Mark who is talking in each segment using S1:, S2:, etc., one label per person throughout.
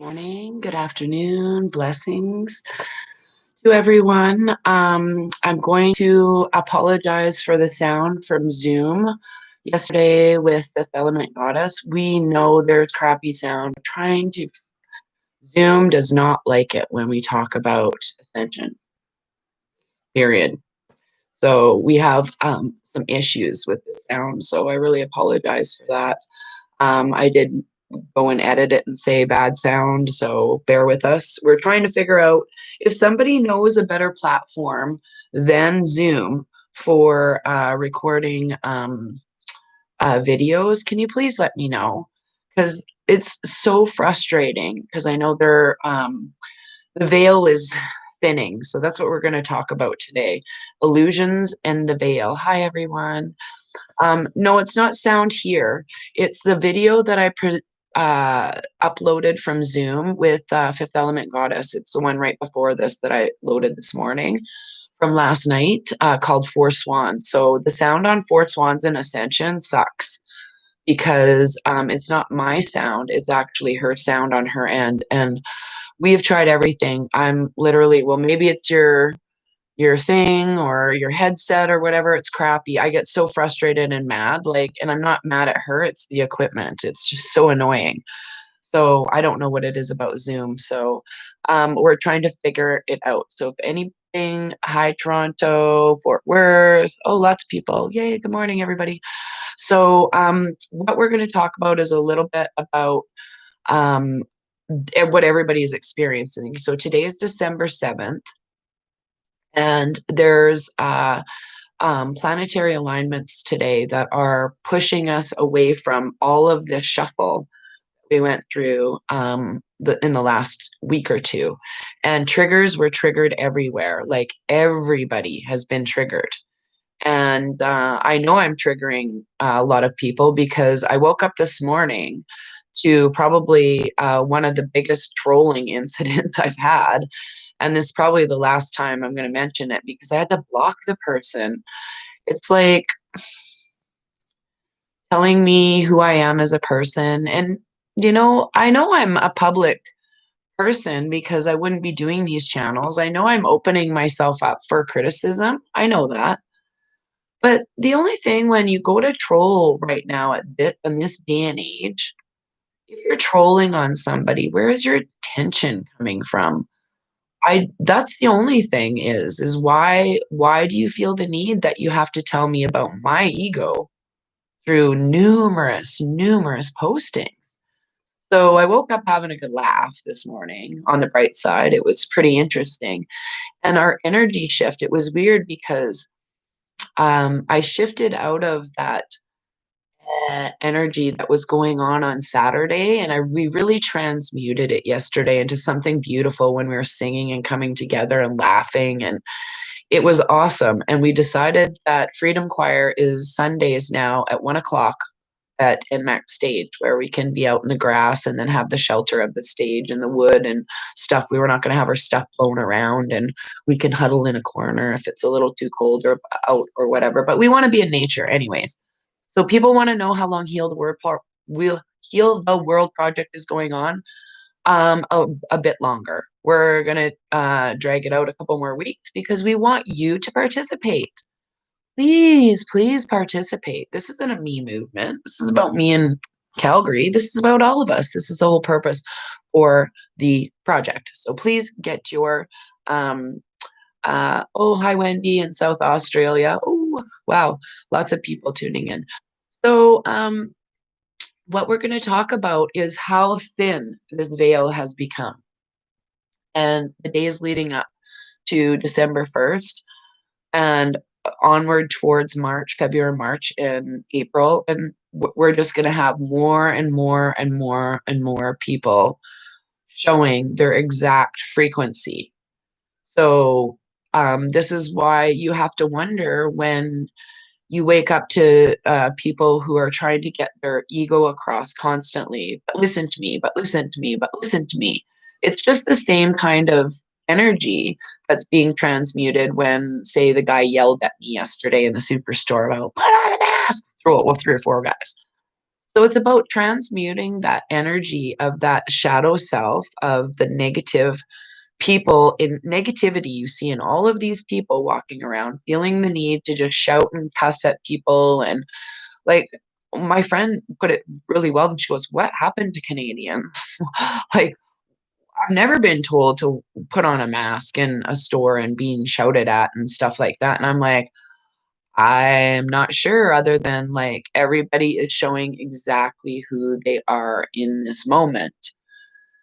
S1: Morning, good afternoon, blessings to everyone. I'm going to apologize for the sound from Zoom. Yesterday with the Element Goddess, we know there's crappy sound. Zoom does not like it when we talk about ascension, period. So we have some issues with the sound, so I really apologize for that. I did go and edit it and say bad sound, so bear with us. We're trying to figure out if somebody knows a better platform than Zoom for recording videos. Can you please let me know? Because it's so frustrating because I know the veil is thinning. So that's what we're going to talk about today. Illusions and the veil. Hi, everyone. No, it's not sound here. It's the video that I uploaded from Zoom with Fifth Element Goddess. It's the one right before this that I loaded this morning from last night called Four Swans. So the sound on Four Swans and Ascension sucks because it's not my sound. It's actually her sound on her end. And we have tried everything. I'm literally, well, maybe it's your thing or your headset or whatever, it's crappy. I get so frustrated and mad, and I'm not mad at her, it's the equipment. It's just so annoying. So I don't know what it is about Zoom. So we're trying to figure it out. So if anything, hi Toronto, Fort Worth, oh, lots of people. Yay, good morning, everybody. So what we're going to talk about is a little bit about um, what everybody is experiencing. So today is December 7th. And there's planetary alignments today that are pushing us away from all of the shuffle we went through in the last week or two. And triggers were triggered everywhere. Like everybody has been triggered. And I know I'm triggering a lot of people because I woke up this morning to probably one of the biggest trolling incidents I've had. And this is probably the last time I'm going to mention it because I had to block the person. It's like telling me who I am as a person. And, I know I'm a public person because I wouldn't be doing these channels. I know I'm opening myself up for criticism. I know that. But the only thing when you go to troll right now in this day and age, if you're trolling on somebody, where is your attention coming from? That's the only thing is why do you feel the need that you have to tell me about my ego through numerous postings? So I woke up having a good laugh this morning on the bright side. It was pretty interesting. And our energy shift, it was weird because I shifted out of that energy that was going on Saturday, and we really transmuted it yesterday into something beautiful when we were singing and coming together and laughing, and it was awesome. And we decided that Freedom Choir is Sundays now at 1 o'clock at NMAX stage, where we can be out in the grass and then have the shelter of the stage and the wood and stuff. We were not going to have our stuff blown around, and we can huddle in a corner if it's a little too cold or out or whatever. But we want to be in nature anyways. So people want to know how long Heal the World project is going on. A bit longer. We're gonna drag it out a couple more weeks because we want you to participate. Please participate. This isn't a me movement. This is about me in Calgary. This is about all of us. This is the whole purpose for the project. So please get your oh, hi Wendy in South Australia. Oh, wow, lots of people tuning in. So what we're going to talk about is how thin this veil has become, and the days leading up to December 1st and onward towards February, March, and April. And we're just going to have more and more and more and more people showing their exact frequency. So this is why you have to wonder when you wake up to people who are trying to get their ego across constantly. But listen to me, but listen to me, but listen to me. It's just the same kind of energy that's being transmuted when, say, the guy yelled at me yesterday in the superstore about put on a mask, throw it with 3 or 4 guys. So it's about transmuting that energy of that shadow self, of the negative people in negativity you see in all of these people walking around, feeling the need to just shout and cuss at people. And like, my friend put it really well. And she goes, "What happened to Canadians?" Like, I've never been told to put on a mask in a store and being shouted at and stuff like that. And I'm like, I'm not sure, other than like everybody is showing exactly who they are in this moment.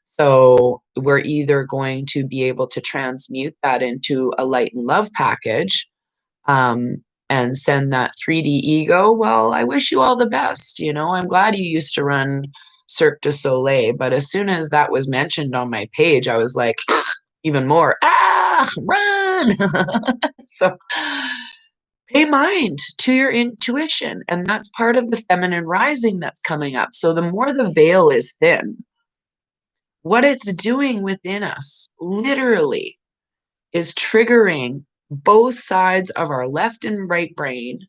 S1: So we're either going to be able to transmute that into a light and love package, um, and send that 3D ego. Well, I wish you all the best. I'm glad you used to run Cirque du Soleil. But as soon as that was mentioned on my page, I was like, even more, run. So pay mind to your intuition. And that's part of the feminine rising that's coming up. So the more the veil is thin, what it's doing within us literally is triggering both sides of our left and right brain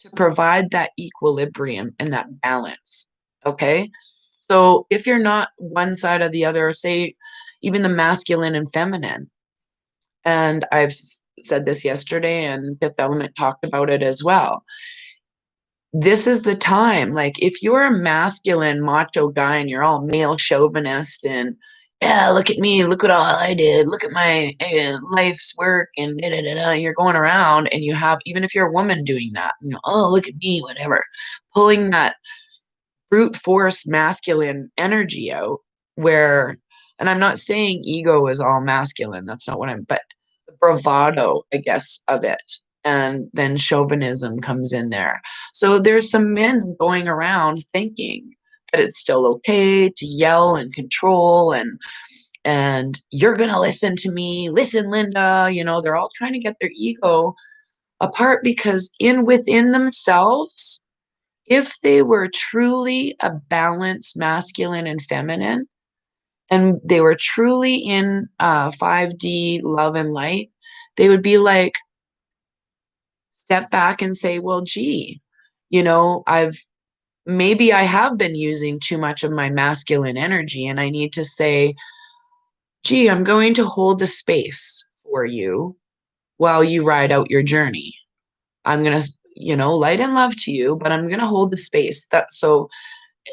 S1: to provide that equilibrium and that balance. Okay. So if you're not one side or the other, say even the masculine and feminine, and I've said this yesterday, and Fifth Element talked about it as well. This is the time. Like, if you're a masculine macho guy and you're all male chauvinist and, yeah, look at me, look at all I did, look at my life's work, and da, da, da, da, you're going around and you have, even if you're a woman doing that, oh, look at me, whatever, pulling that brute force masculine energy out, where, and I'm not saying ego is all masculine, that's not what but the bravado, I guess, of it. And then chauvinism comes in there. So there's some men going around thinking that it's still okay to yell and control, and you're gonna listen to me, listen, Linda. They're all trying to get their ego apart, because within themselves, if they were truly a balanced masculine and feminine, and they were truly in 5D love and light, they would be like, step back and say, well, gee, maybe I have been using too much of my masculine energy, and I need to say, gee, I'm going to hold a space for you while you ride out your journey. I'm going to, light and love to you, but I'm going to hold the space. So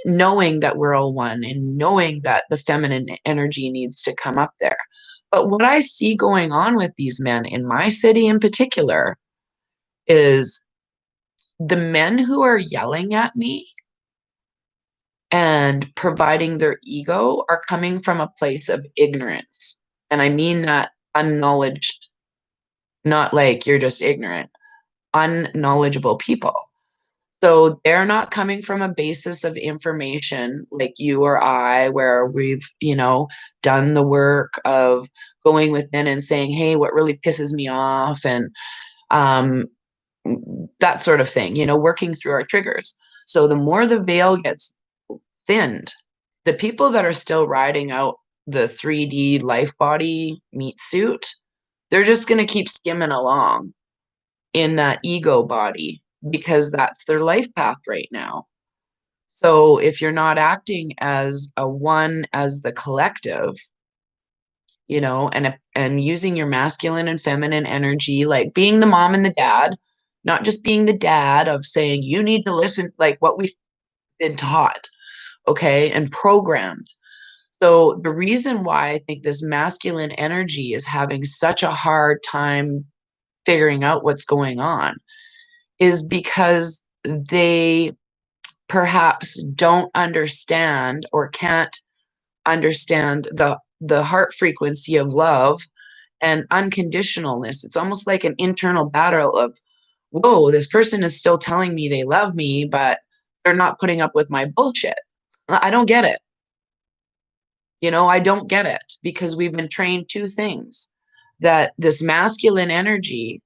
S1: knowing that we're all one, and knowing that the feminine energy needs to come up there. But what I see going on with these men in my city in particular is the men who are yelling at me and providing their ego are coming from a place of ignorance. And I mean that unknowledged, not like you're just ignorant, unknowledgeable people. So they're not coming from a basis of information like you or I, where we've, done the work of going within and saying, hey, what really pisses me off, and um, that sort of thing, working through our triggers. So the more the veil gets thinned, the people that are still riding out the 3D life body meat suit, they're just going to keep skimming along in that ego body, because that's their life path right now. So if you're not acting as a one, as the collective, and using your masculine and feminine energy, like being the mom and the dad, not just being the dad of saying you need to listen, like what we've been taught, okay, and programmed. So the reason why I think this masculine energy is having such a hard time figuring out what's going on is because they perhaps don't understand, or can't understand, the heart frequency of love and unconditionalness. It's almost like an internal battle of, whoa, this person is still telling me they love me, but they're not putting up with my bullshit. I don't get it. I don't get it, because we've been trained two things: that this masculine energy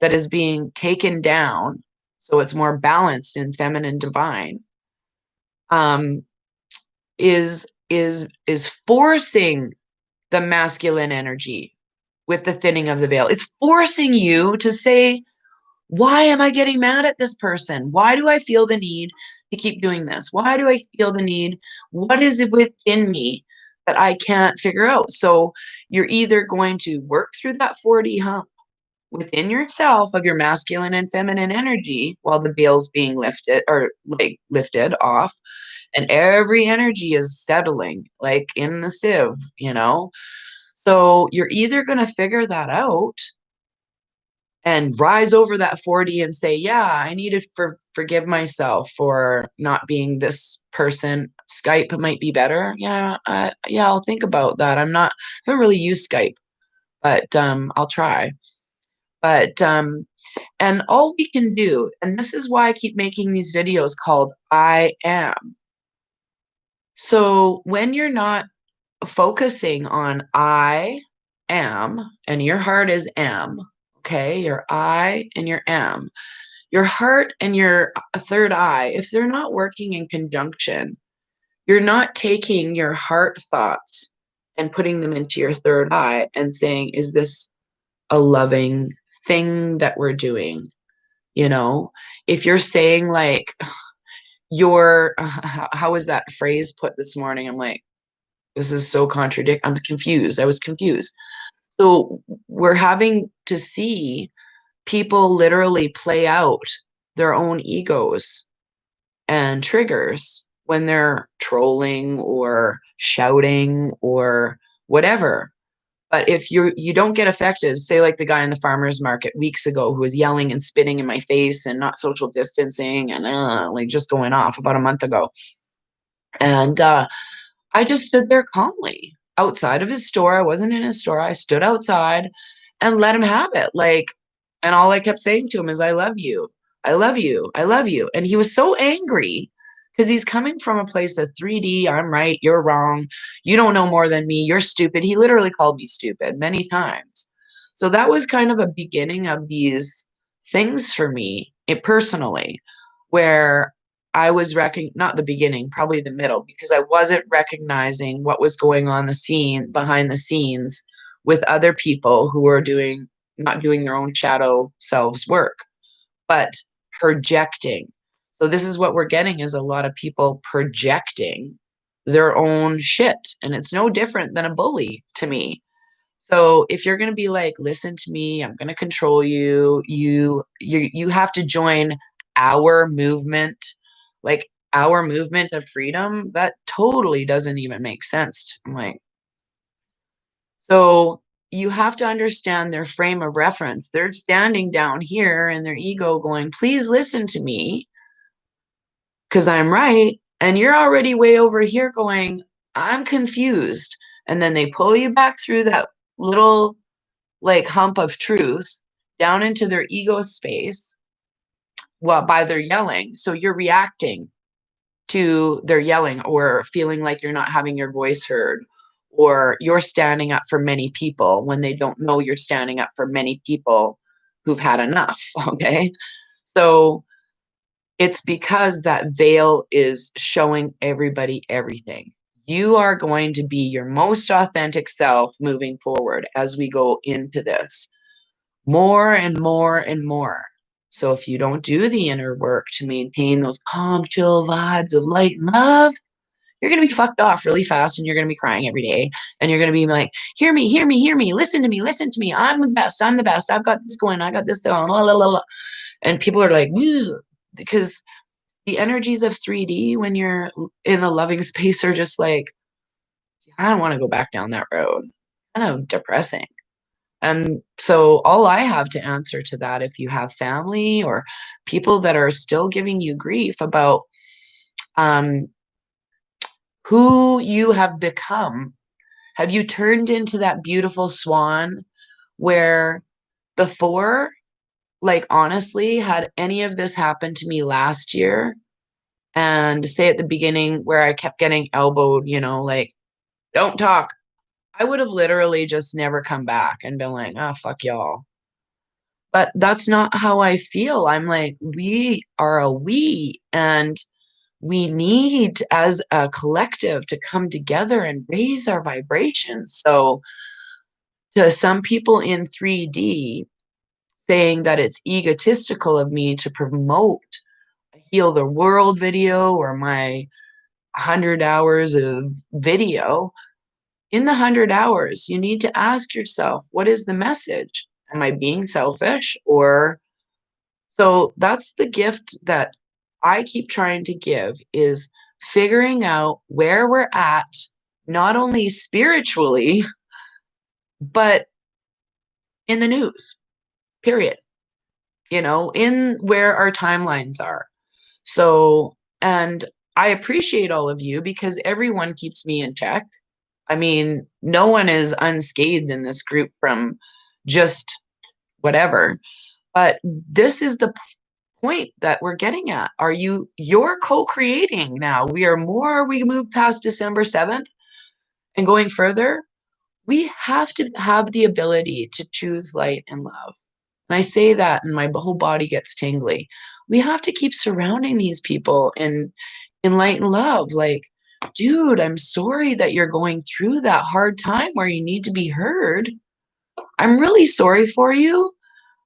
S1: that is being taken down, so it's more balanced in feminine divine, um, is forcing the masculine energy with the thinning of the veil. It's forcing you to say, why am I getting mad at this person? Why do I feel the need to keep doing this? Why do I feel the need? What is it within me that I can't figure out? So you're either going to work through that 40 hump within yourself of your masculine and feminine energy while the veil's being lifted or like lifted off, and every energy is settling like in the sieve, you know? So you're either going to figure that out and rise over that 40 and say, yeah, I need to forgive myself for not being this person. Skype might be better. Yeah, yeah, I'll think about that. I haven't really used Skype, but I'll try. But and all we can do, and this is why I keep making these videos called I am. So when you're not focusing on I am, and your heart is am, okay, your I and your am, your heart and your third eye, if they're not working in conjunction, you're not taking your heart thoughts and putting them into your third eye and saying, is this a loving thing that we're doing? You know, if you're saying like your, how was that phrase put this morning? I'm like, this is so I'm confused. I was confused. So we're having to see people literally play out their own egos and triggers when they're trolling or shouting or whatever. But if you don't get affected, say like the guy in the farmer's market weeks ago who was yelling and spitting in my face and not social distancing and like just going off about a month ago. And I just stood there calmly outside of his store. I wasn't in his store. I stood outside and let him have it. Like, and all I kept saying to him is, I love you. I love you. I love you. And he was so angry because he's coming from a place of 3D. I'm right. You're wrong. You don't know more than me. You're stupid. He literally called me stupid many times. So that was kind of a beginning of these things for me personally, where I was not the beginning, probably the middle, because I wasn't recognizing what was going on the scene behind the scenes with other people who were not doing their own shadow selves work, but projecting. So this is what we're getting is a lot of people projecting their own shit. And it's no different than a bully to me. So if you're going to be like, listen to me, I'm going to control you, you have to join our movement, like our movement of freedom. That totally doesn't even make sense. I'm like, so you have to understand their frame of reference. They're standing down here in their ego going, please listen to me because I'm right. And you're already way over here going, I'm confused. And then they pull you back through that little like hump of truth down into their ego space by their yelling. So you're reacting to their yelling or feeling like you're not having your voice heard, or you're standing up for many people when they don't know you're standing up for many people who've had enough. Okay. So it's because that veil is showing everybody everything. You are going to be your most authentic self moving forward as we go into this more and more and more. So if you don't do the inner work to maintain those calm, chill vibes of light and love, you're going to be fucked off really fast and you're going to be crying every day. And you're going to be like, hear me, hear me, hear me. Listen to me, listen to me. I'm the best. I'm the best. I've got this going. I got this going. La, la, la, la. And people are like, "Ew," because the energies of 3D when you're in a loving space are just like, I don't want to go back down that road. Kind of depressing. And so all I have to answer to that, if you have family or people that are still giving you grief about um, who you have become, have you turned into that beautiful swan where before, like honestly, had any of this happened to me last year, and say at the beginning where I kept getting elbowed, like, don't talk, I would have literally just never come back and been like, oh, fuck y'all. But that's not how I feel. I'm like, we are a we, and we need as a collective to come together and raise our vibrations. So to some people in 3D saying that it's egotistical of me to promote a heal the world video or my 100 hours of video, in the 100 hours, you need to ask yourself, what is the message? Am I being selfish? Or so that's the gift that I keep trying to give is figuring out where we're at, not only spiritually, but in the news, period, in where our timelines are. So, and I appreciate all of you because everyone keeps me in check. I mean, no one is unscathed in this group from just whatever. But this is the point that we're getting at. You're co-creating now. We move past December 7th and going further, we have to have the ability to choose light and love. And I say that and my whole body gets tingly. We have to keep surrounding these people in light and love. Like, dude, I'm sorry that you're going through that hard time where you need to be heard. I'm really sorry for you,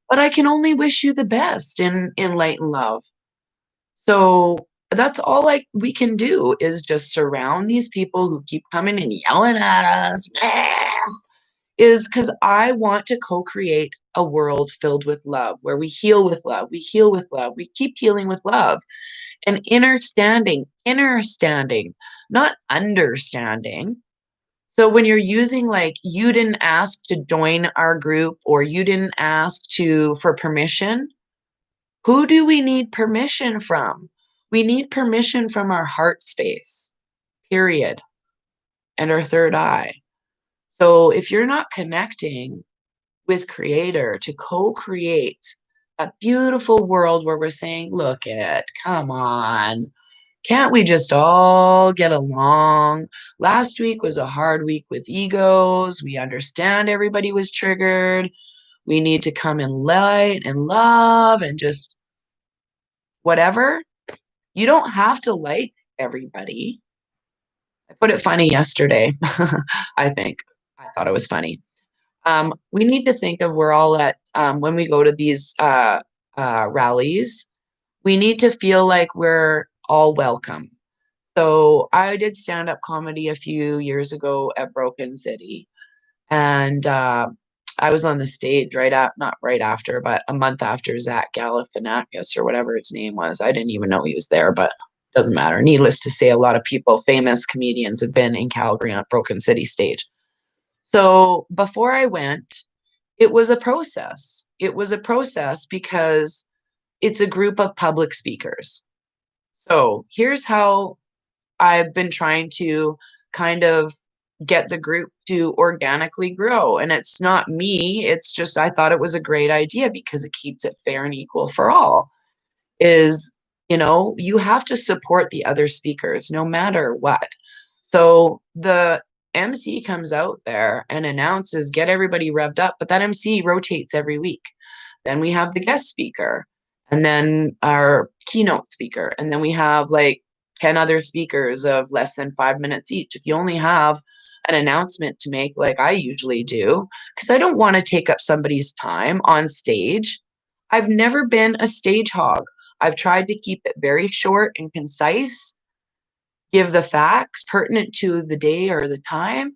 S1: but I can only wish you the best in light and love. So that's all we can do is just surround these people who keep coming and yelling at us. Is because I want to co-create a world filled with love, where we heal with love, we heal with love, we keep healing with love, and inner standing, not understanding. So when you're using you didn't ask to join our group or you didn't ask for permission, who do we need permission from? We need permission from our heart space, period, and our third eye. So if you're not connecting with creator to co-create a beautiful world where we're saying, come on, can't we just all get along? Last week was a hard week with egos. We understand everybody was triggered. We need to come in light and love and just whatever. You don't have to like everybody. I put it funny yesterday. I think I thought it was funny. We need to think of we're all at when we go to these rallies, we need to feel like we're all welcome. So I did stand-up comedy a few years ago at Broken City, and I was on the stage not right after, but a month after Zach Galifianakis or whatever his name was. I didn't even know he was there, but doesn't matter. Needless to say, a lot of people, famous comedians, have been in Calgary on Broken City stage. So before I went, it was a process. It was a process because it's a group of public speakers. So here's how I've been trying to kind of get the group to organically grow. And it's not me, it's just I thought it was a great idea because it keeps it fair and equal for all. Is, you have to support the other speakers no matter what. So the MC comes out there and announces, get everybody revved up, but that MC rotates every week. Then we have the guest speaker, and then our keynote speaker, and then we have 10 other speakers of less than 5 minutes each. If you only have an announcement to make, like I usually do, because I don't want to take up somebody's time on stage. I've never been a stage hog. I've tried to keep it very short and concise, give the facts pertinent to the day or the time,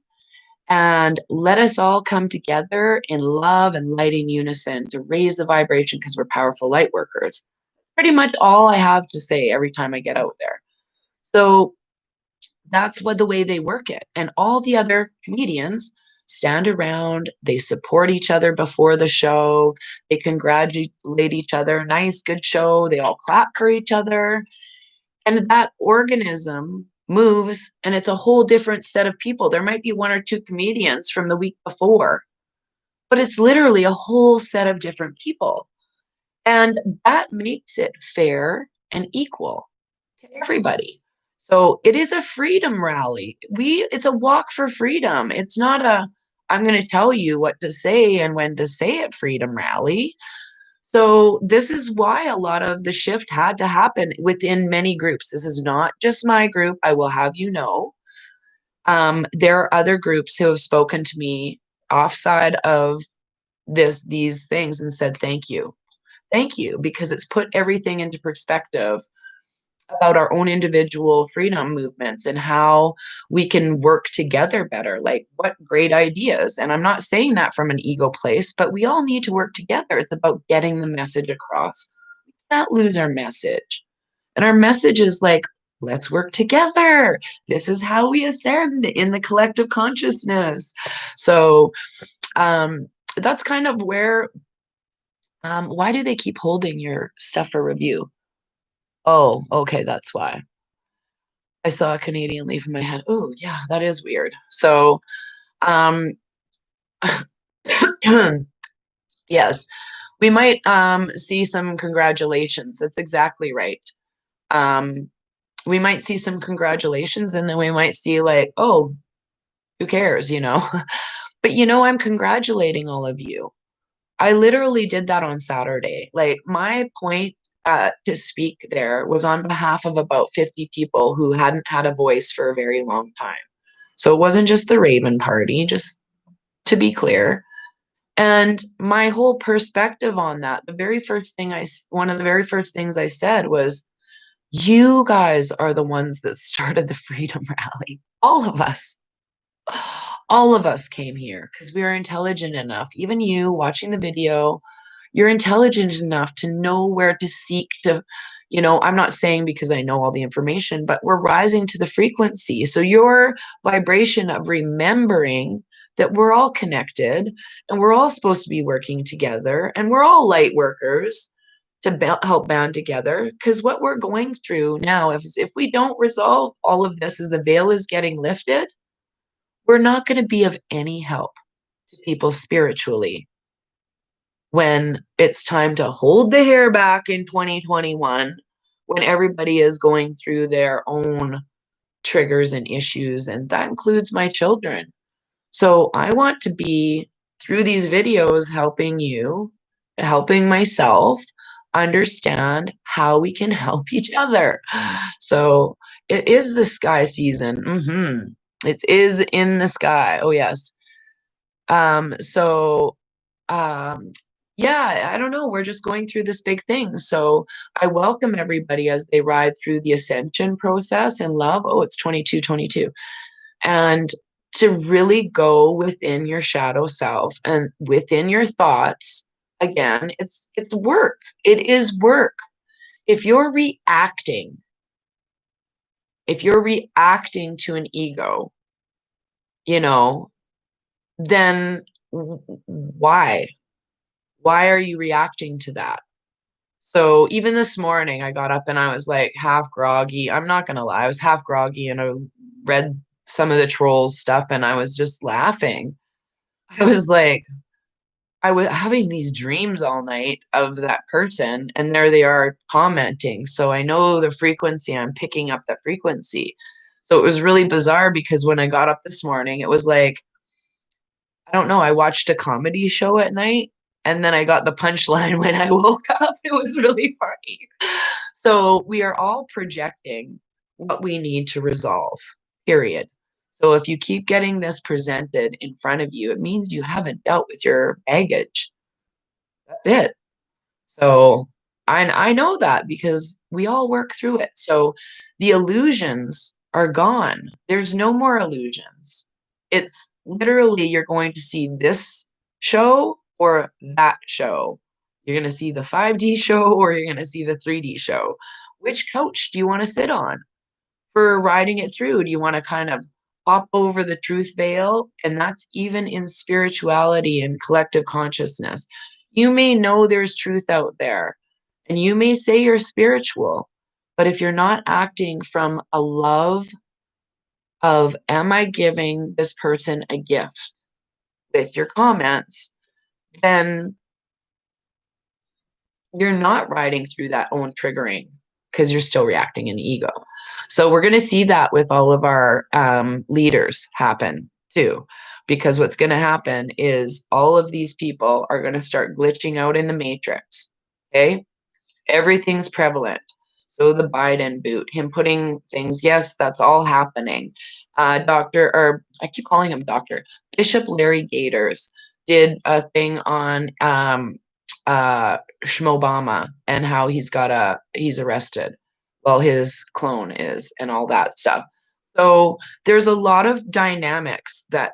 S1: and let us all come together in love and light in unison to raise the vibration because we're powerful light workers. Pretty much all I have to say every time I get out there. So that's the way they work it. And all the other comedians stand around, they support each other before the show, they congratulate each other, nice, good show, they all clap for each other. And that organism moves, and it's a whole different set of people. There might be one or two comedians from the week before, but it's literally a whole set of different people. And that makes it fair and equal to everybody. So it is a freedom rally. It's a walk for freedom. It's not I'm going to tell you what to say and when to say it freedom rally. So this is why a lot of the shift had to happen within many groups. This is not just my group, I will have you know. There are other groups who have spoken to me offside of these things and said, thank you, because it's put everything into perspective. about our own individual freedom movements and how we can work together better. Like, what great ideas. And I'm not saying that from an ego place, but we all need to work together. It's about getting the message across. We can't lose our message. And our message is like, let's work together. This is how we ascend in the collective consciousness. So um, that's kind of where, why do they keep holding your stuff for review? Oh, okay, that's why. I saw a Canadian leaf in my head. Oh, yeah, that is weird. So, um, yes, we might see some congratulations. That's exactly right. Um, we might see some congratulations, and then we might see like, oh, who cares, you know? But I'm congratulating all of you. I literally did that on Saturday. Like, my point to speak there was on behalf of about 50 people who hadn't had a voice for a very long time. So it wasn't just the Raven Party, just to be clear. And my whole perspective on that, one of the very first things I said was, you guys are the ones that started the Freedom Rally. All of us came here because we are intelligent enough. Even you watching the video, you're intelligent enough to know where to seek to, I'm not saying because I know all the information, but we're rising to the frequency. So your vibration of remembering that we're all connected and we're all supposed to be working together and we're all light workers to help band together. Because what we're going through now, if we don't resolve all of this as the veil is getting lifted, we're not going to be of any help to people spiritually when it's time to hold the hair back in 2021, when everybody is going through their own triggers and issues, and that includes my children. So I want to be, through these videos, helping you, helping myself understand how we can help each other. So it is the sky season. It is in the sky. Oh, yes. So yeah, I don't know. We're just going through this big thing. So I welcome everybody as they ride through the ascension process in love. Oh, it's 2222. And to really go within your shadow self and within your thoughts. Again, it's work. It is work. If you're reacting, if you're reacting to an ego, you know, then why? Why are you reacting to that? So even this morning, I got up and I was like half groggy. I'm not gonna lie, I was half groggy and I read some of the trolls stuff and I was just laughing. I was like, I was having these dreams all night of that person, and there they are commenting. So I know the frequency, I'm picking up that frequency. So it was really bizarre because when I got up this morning, it was like, I don't know, I watched a comedy show at night and then I got the punchline when I woke up. It was really funny. So we are all projecting what we need to resolve, period. So if you keep getting this presented in front of you, it means you haven't dealt with your baggage. That's it. So I know that because we all work through it. So the illusions are gone. There's no more illusions. It's literally you're going to see this show or that show. You're going to see the 5D show or you're going to see the 3D show. Which couch do you want to sit on for riding it through? Do you want to kind of hop over the truth veil? And that's even in spirituality and collective consciousness. You may know there's truth out there, and you may say you're spiritual, but if you're not acting from a love of, am I giving this person a gift with your comments, then you're not riding through that own triggering because you're still reacting in ego. So we're going to see that with all of our leaders happen too, because what's going to happen is all of these people are going to start glitching out in the matrix. Okay. Everything's prevalent. So the Biden boot, him putting things, yes, that's all happening. Or I keep calling him Dr. Bishop Larry Gators did a thing on Schmobama and how he's arrested. Well, his clone is, and all that stuff. So there's a lot of dynamics that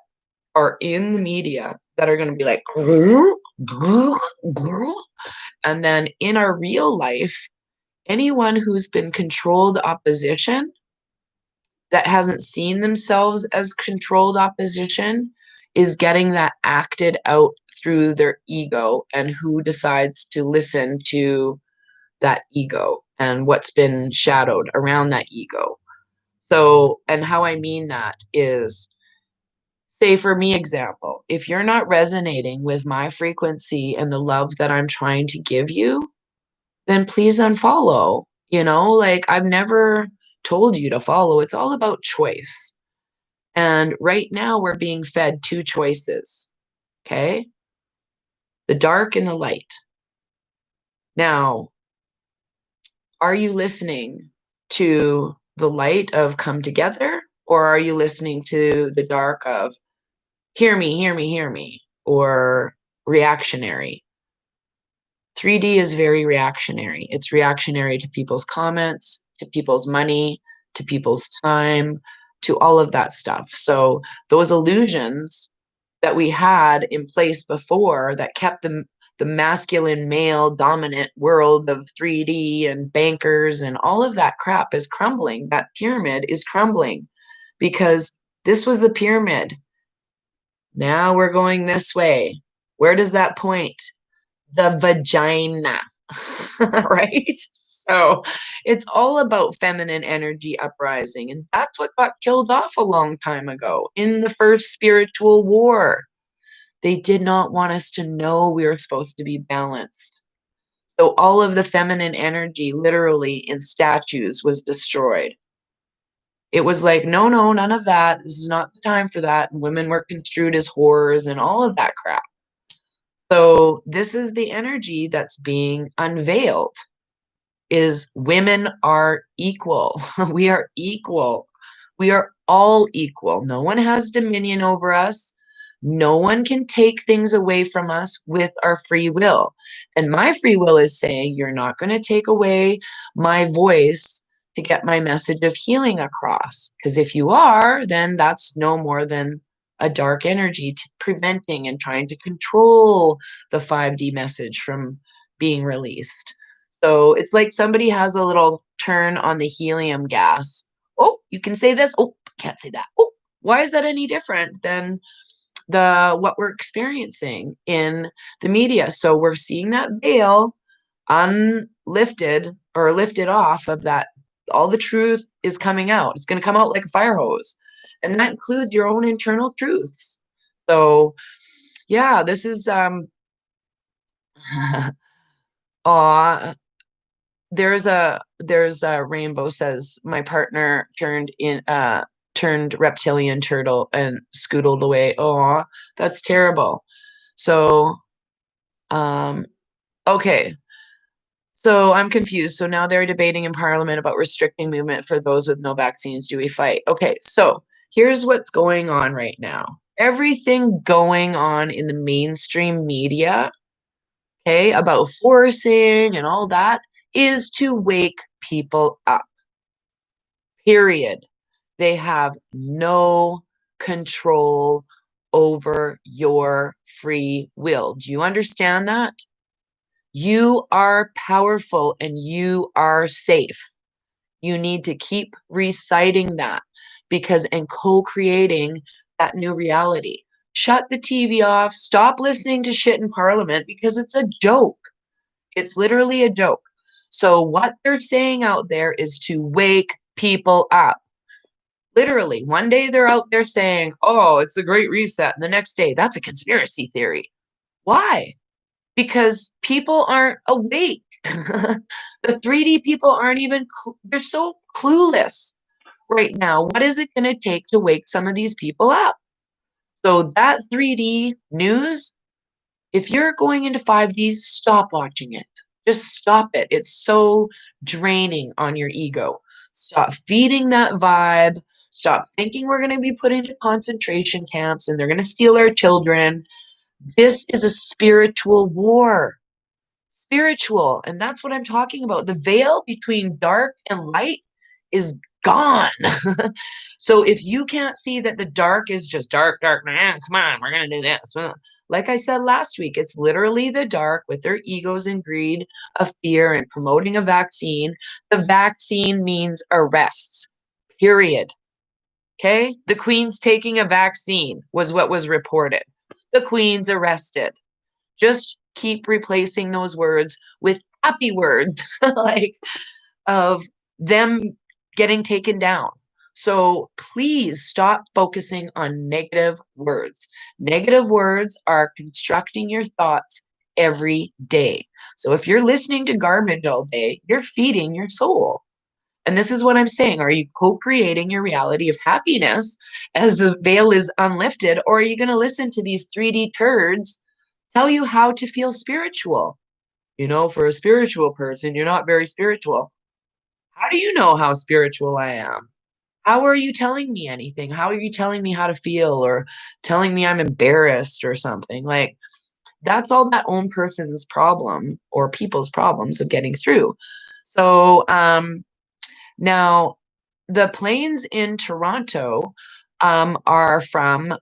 S1: are in the media that are going to be like, and then in our real life, anyone who's been controlled opposition that hasn't seen themselves as controlled opposition is getting that acted out through their ego, and who decides to listen to that ego and what's been shadowed around that ego. So, and how I mean that is, say for me, example, if you're not resonating with my frequency and the love that I'm trying to give you, then please unfollow. Like, I've never told you to follow. It's all about choice. And right now we're being fed two choices. Okay? The dark and the light. Now, are you listening to the light of come together, or are you listening to the dark of hear me, hear me, hear me, or reactionary? 3D is very reactionary. It's reactionary to people's comments, to people's money, to people's time, to all of that stuff. So those illusions that we had in place before that kept the masculine male dominant world of 3D and bankers and all of that crap is crumbling. That pyramid is crumbling because this was the pyramid. Now we're going this way. Where does that point? The vagina, right? So it's all about feminine energy uprising. And that's what got killed off a long time ago in the first spiritual war. They did not want us to know we were supposed to be balanced. So all of the feminine energy, literally in statues, was destroyed. It was like, no, no, none of that. This is not the time for that. And women were construed as whores and all of that crap. So this is the energy that's being unveiled, is women are equal. We are equal. We are all equal. No one has dominion over us. No one can take things away from us with our free will. And my free will is saying, you're not going to take away my voice to get my message of healing across. Because if you are, then that's no more than a dark energy preventing and trying to control the 5D message from being released. So it's like somebody has a little turn on the helium gas. Oh, you can say this. Oh, can't say that. Oh, why is that any different than what we're experiencing in the media? So we're seeing that veil unlifted or lifted off of that. All the truth is coming out. It's going to come out like a fire hose. And that includes your own internal truths. So yeah, this is aw, there's a rainbow says my partner turned reptilian turtle and scootled away. Oh, that's terrible. So okay. So I'm confused. So now they're debating in Parliament about restricting movement for those with no vaccines. Do we fight? Okay, so here's what's going on right now. Everything going on in the mainstream media, okay, about forcing and all that, is to wake people up. Period. They have no control over your free will. Do you understand that? You are powerful and you are safe. You need to keep reciting that and co-creating that new reality. Shut the TV off. Stop listening to shit in Parliament because it's a joke. It's literally a joke. So what they're saying out there is to wake people up. Literally, one day they're out there saying, oh, it's a great reset. And the next day, that's a conspiracy theory. Why? Because people aren't awake. The 3D people aren't even, they're so clueless right now. What is it going to take to wake some of these people up? So that 3D news, if you're going into 5D, stop watching it. Just stop it. It's so draining on your ego. Stop feeding that vibe. Stop thinking we're going to be put into concentration camps and they're going to steal our children. This is a spiritual war. spiritual. And that's what I'm talking about. The veil between dark and light is gone. So if you can't see that the dark is just dark, dark, man, come on, we're going to do this. Like I said last week, it's literally the dark with their egos and greed of fear and promoting a vaccine. The vaccine means arrests, period. Okay. The Queen's taking a vaccine was what was reported. The Queen's arrested. Just keep replacing those words with happy words, like of them getting taken down. So please stop focusing on negative words. Negative words are constructing your thoughts every day. So if you're listening to garbage all day, you're feeding your soul. And this is what I'm saying. Are you co-creating your reality of happiness as the veil is unlifted, or are you going to listen to these 3D turds tell you how to feel spiritual? You know, for a spiritual person, you're not very spiritual. How do you know how spiritual I am? How are you telling me anything? How are you telling me how to feel or telling me I'm embarrassed or something? Like, that's all that own person's problem or people's problems of getting through. So, now the planes in Toronto are from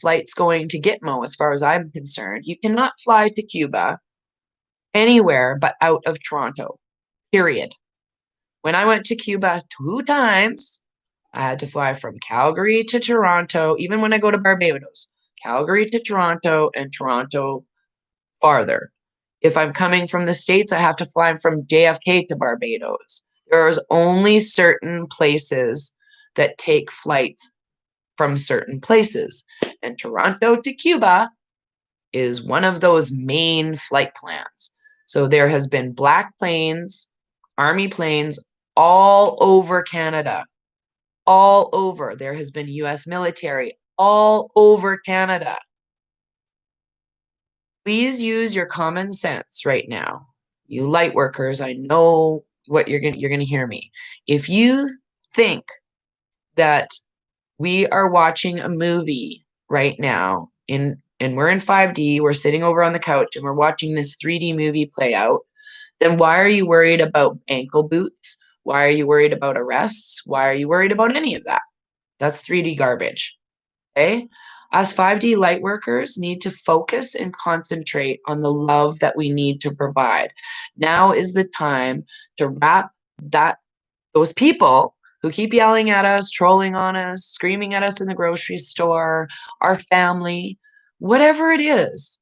S1: flights going to Gitmo, as far as I'm concerned. You cannot fly to Cuba anywhere but out of Toronto, period. When I went to Cuba 2 times, I had to fly from Calgary to Toronto, even when I go to Barbados, Calgary to Toronto and Toronto farther. If I'm coming from the States, I have to fly from JFK to Barbados. There's only certain places that take flights from certain places. And Toronto to Cuba is one of those main flight plans. So there has been black planes, army planes all over Canada, all over. There has been US military all over Canada. Please use your common sense right now. You light workers, I know what you're going to hear me. If you think that we are watching a movie right now and we're in 5D, we're sitting over on the couch and we're watching this 3D movie play out, then why are you worried about ankle boots? Why are you worried about arrests? Why are you worried about any of that? That's 3D garbage. Okay? Us 5D light workers need to focus and concentrate on the love that we need to provide. Now is the time to wrap those people who keep yelling at us, trolling on us, screaming at us in the grocery store, our family, whatever it is.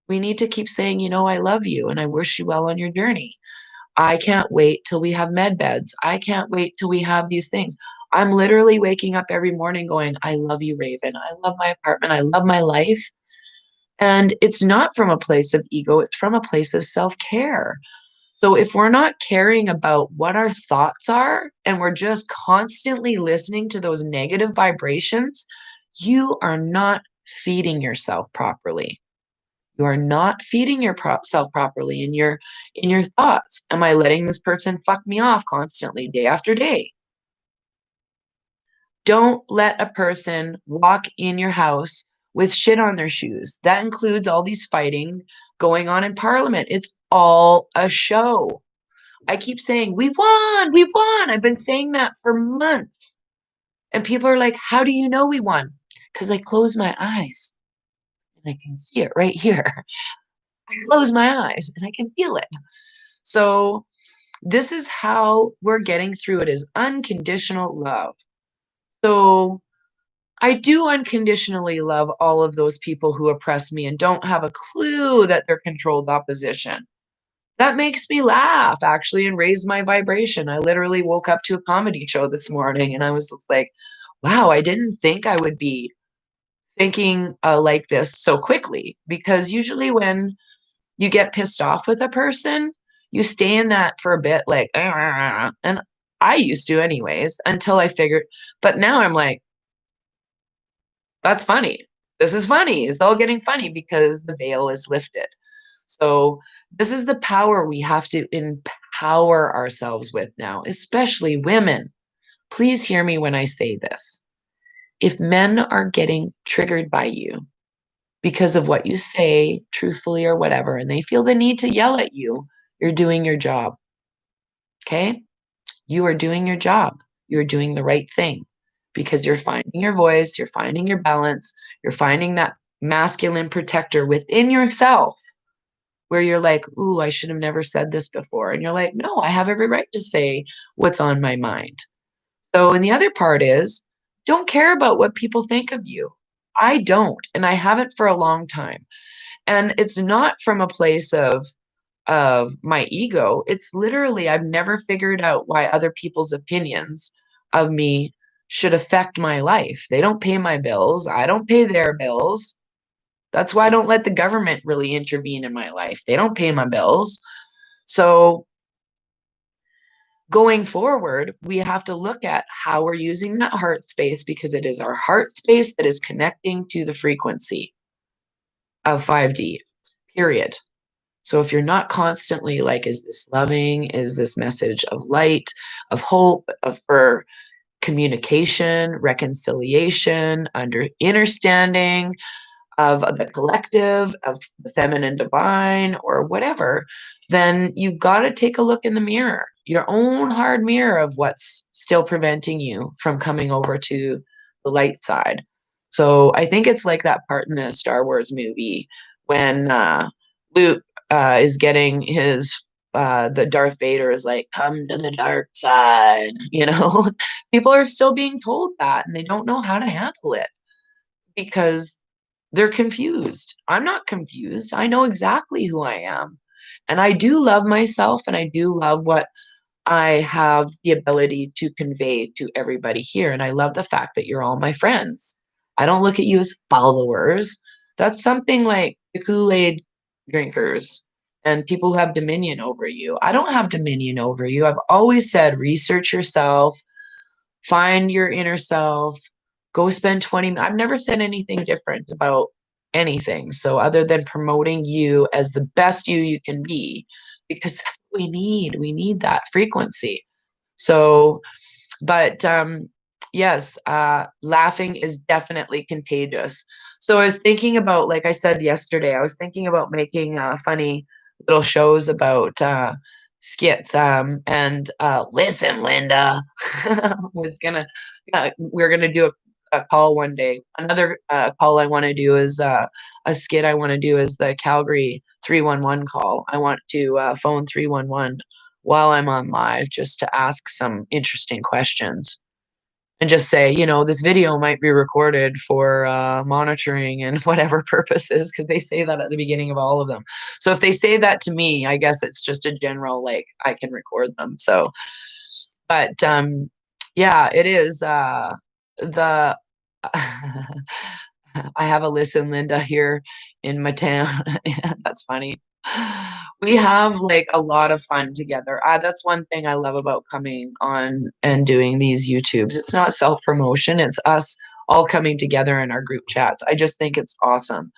S1: We need to keep saying, you know, I love you and I wish you well on your journey. I can't wait till we have med beds. I can't wait till we have these things. I'm literally waking up every morning going, I love you, Raven. I love my apartment. I love my life. And it's not from a place of ego, it's from a place of self care. So if we're not caring about what our thoughts are and we're just constantly listening to those negative vibrations, you are not feeding yourself properly. You are not feeding yourself properly in your thoughts. Am I letting this person fuck me off constantly day after day? Don't let a person walk in your house with shit on their shoes. That includes all these fighting going on in parliament. It's all a show. I keep saying, we won, we won. I've been saying that for months. And people are like, how do you know we won? Because I close my eyes and I can see it right here. I close my eyes and I can feel it. So this is how we're getting through it, is unconditional love. So I do unconditionally love all of those people who oppress me and don't have a clue that they're controlled opposition. That makes me laugh, actually, and raise my vibration. I literally woke up to a comedy show this morning and I was just like, wow, I didn't think I would be thinking like this so quickly. Because usually when you get pissed off with a person, you stay in that for a bit, like, and I used to anyways, until I figured, but now I'm like, that's funny. This is funny. It's all getting funny because the veil is lifted. So this is the power we have to empower ourselves with now, especially women. Please hear me when I say this. If men are getting triggered by you, because of what you say, truthfully or whatever, and they feel the need to yell at you, you're doing your job. Okay? You are doing your job. You're doing the right thing because you're finding your voice, you're finding your balance, you're finding that masculine protector within yourself where you're like, ooh, I should have never said this before. And you're like, no, I have every right to say what's on my mind. So, and the other part is don't care about what people think of you. I don't, and I haven't for a long time. And it's not from a place of my ego. It's literally I've never figured out why other people's opinions of me should affect my life. They don't pay my bills. I don't pay their bills. That's why I don't let the government really intervene in my life. They don't pay my bills. So going forward, we have to look at how we're using that heart space because it is our heart space that is connecting to the frequency of 5D, period. So if you're not constantly like, is this loving? Is this message of light, of hope, for communication, reconciliation, understanding, of the collective, of the feminine divine, or whatever, then you've got to take a look in the mirror, your own hard mirror of what's still preventing you from coming over to the light side. So I think it's like that part in the Star Wars movie when Luke is getting his the Darth Vader is like, come to the dark side, you know. People are still being told that and they don't know how to handle it because they're confused. I'm not confused. I know exactly who I am. And I do love myself and I do love what I have the ability to convey to everybody here. And I love the fact that you're all my friends. I don't look at you as followers. That's something like the Kool-Aid drinkers and people who have dominion over you. I don't have dominion over you. I've always said research yourself, find your inner self, go spend 20 I've never said anything different about anything. So other than promoting you as the best you can be, because that's what we need. We need that frequency. So, but yes, laughing is definitely contagious. So I was thinking about, like I said yesterday, I was thinking about making funny little shows about skits. And listen, Linda, was gonna, we're gonna do a call one day. Another call I want to do is a skit I want to do is the Calgary 311 call. I want to phone 311 while I'm on live just to ask some interesting questions and just say, this video might be recorded for monitoring and whatever purposes, because they say that at the beginning of all of them. So if they say that to me, I guess it's just a general, like, I can record them. So, but yeah, it is the, I have a listen, Linda, here in my town. That's funny. We have like a lot of fun together. That's one thing I love about coming on and doing these YouTubes. It's not self-promotion, it's us all coming together in our group chats. I just think it's awesome.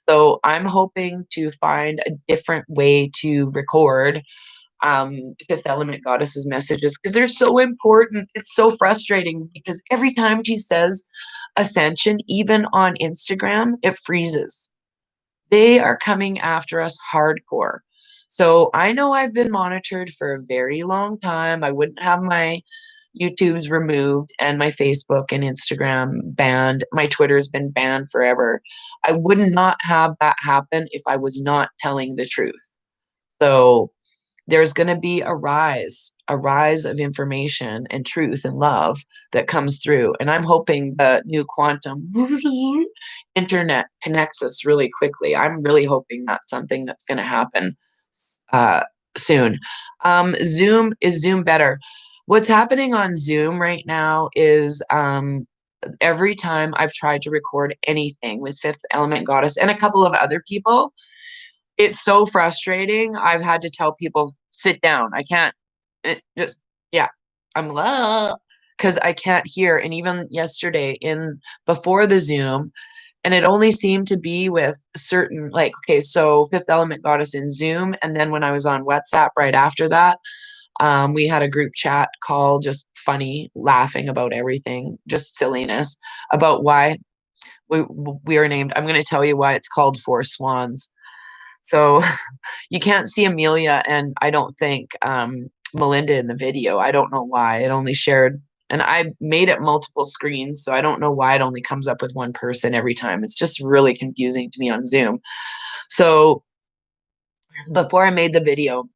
S1: So I'm hoping to find a different way to record Fifth Element Goddess's messages because they're so important. It's so frustrating because every time she says ascension, even on Instagram, it freezes. They are coming after us hardcore. So I know I've been monitored for a very long time. I wouldn't have my YouTube's removed and my Facebook and Instagram banned. My Twitter has been banned forever. I would not have that happen if I was not telling the truth. So there's going to be a rise of information and truth and love that comes through. And I'm hoping the new quantum internet connects us really quickly. I'm really hoping that's something that's going to happen uh, soon. Zoom better? What's happening on Zoom right now is every time I've tried to record anything with Fifth Element Goddess and a couple of other people, it's so frustrating. I've had to tell people, sit down. I can't just, yeah, I'm because I can't hear. And even yesterday before the Zoom, and it only seemed to be with certain, like, okay, so Fifth Element got us in Zoom. And then when I was on WhatsApp right after that, we had a group chat call, just funny, laughing about everything, just silliness about why. we are named. I'm going to tell you why it's called Four Swans. So you can't see Amelia and I don't think Melinda in the video. I don't know why. It only shared, and I made it multiple screens, so I don't know why it only comes up with one person every time. It's just really confusing to me on Zoom. So before I made the video,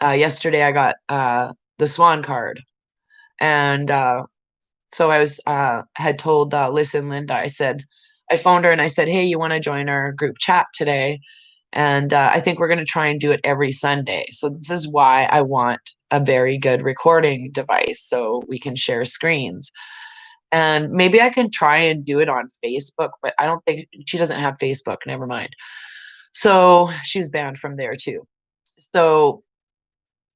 S1: yesterday I got the Swan card, and so I was had told Liz and Linda. I phoned her and I said, "Hey, you want to join our group chat today?" And I think we're going to try and do it every Sunday. So this is why I want a very good recording device so we can share screens. And maybe I can try and do it on Facebook, but I don't think she doesn't have Facebook. Never mind. So she was banned from there too. So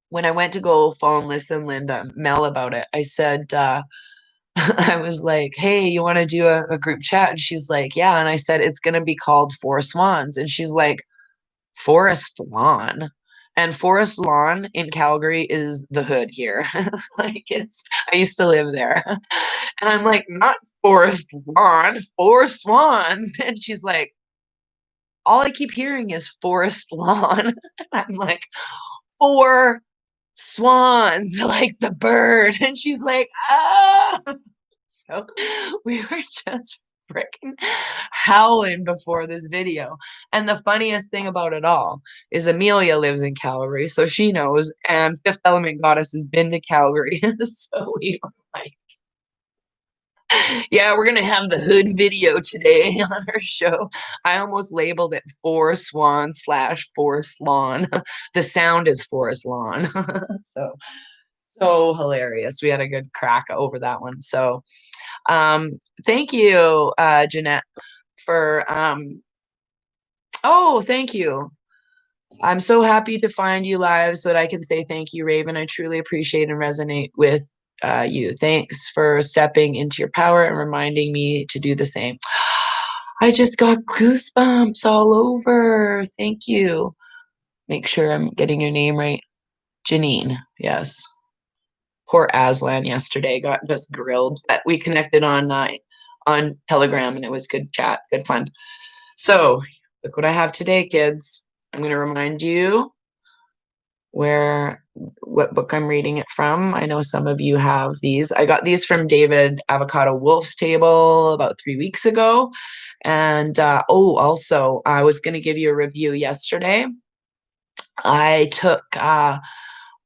S1: when I went to go phone listen Linda Mel about it, I said, I was like, hey, you want to do a group chat? And she's like, yeah. And I said, it's going to be called Four Swans. And she's like, Forest Lawn. And Forest Lawn in Calgary is the hood here. Like I used to live there. And I'm like, not Forest Lawn, Four Swans. And she's like, all I keep hearing is Forest Lawn. I'm like, Four Swans, like the bird. And she's like, ah. So we were just freaking howling before this video. And the funniest thing about it all is Amelia lives in Calgary, so she knows. And Fifth Element Goddess has been to Calgary. So we were like, yeah, we're gonna have the hood video today on our show. I almost labeled it Forest Swan / Forest Lawn. The sound is Forest Lawn. So hilarious. We had a good crack over that one. So thank you, Jeanette, for oh, thank you. I'm so happy to find you live so that I can say thank you, Raven. I truly appreciate and resonate with you. Thanks for stepping into your power and reminding me to do the same. I just got goosebumps all over. Thank you. Make sure I'm getting your name right. Janine. Yes. Poor Aslan yesterday got just grilled. But we connected on Telegram and it was good chat, good fun. So look what I have today, kids. I'm going to remind you what book I'm reading it from. I know some of you have these. I got these from David Avocado Wolf's table about 3 weeks ago. And also, I was going to give you a review yesterday. I took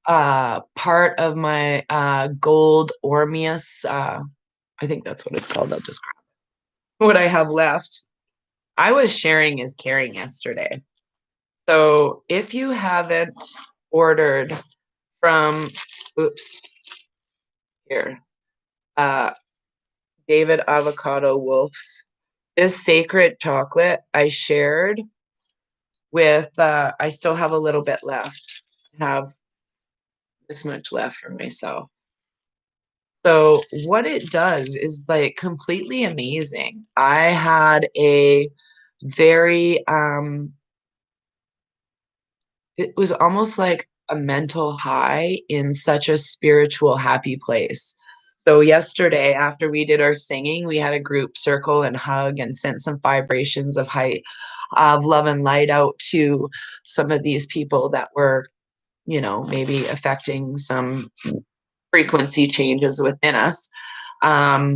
S1: part of my gold Ormeus. I think that's what it's called. I'll just grab what I have left. I was sharing is caring yesterday. So if you haven't ordered from, here, David Avocado Wolf's, this sacred chocolate I shared with, I still have a little bit left. I have this much left for myself. So what it does is like completely amazing. I had a very, it was almost like a mental high in such a spiritual, happy place. So yesterday, after we did our singing, we had a group circle and hug and sent some vibrations of love and light out to some of these people that were, maybe affecting some frequency changes within us. Oh,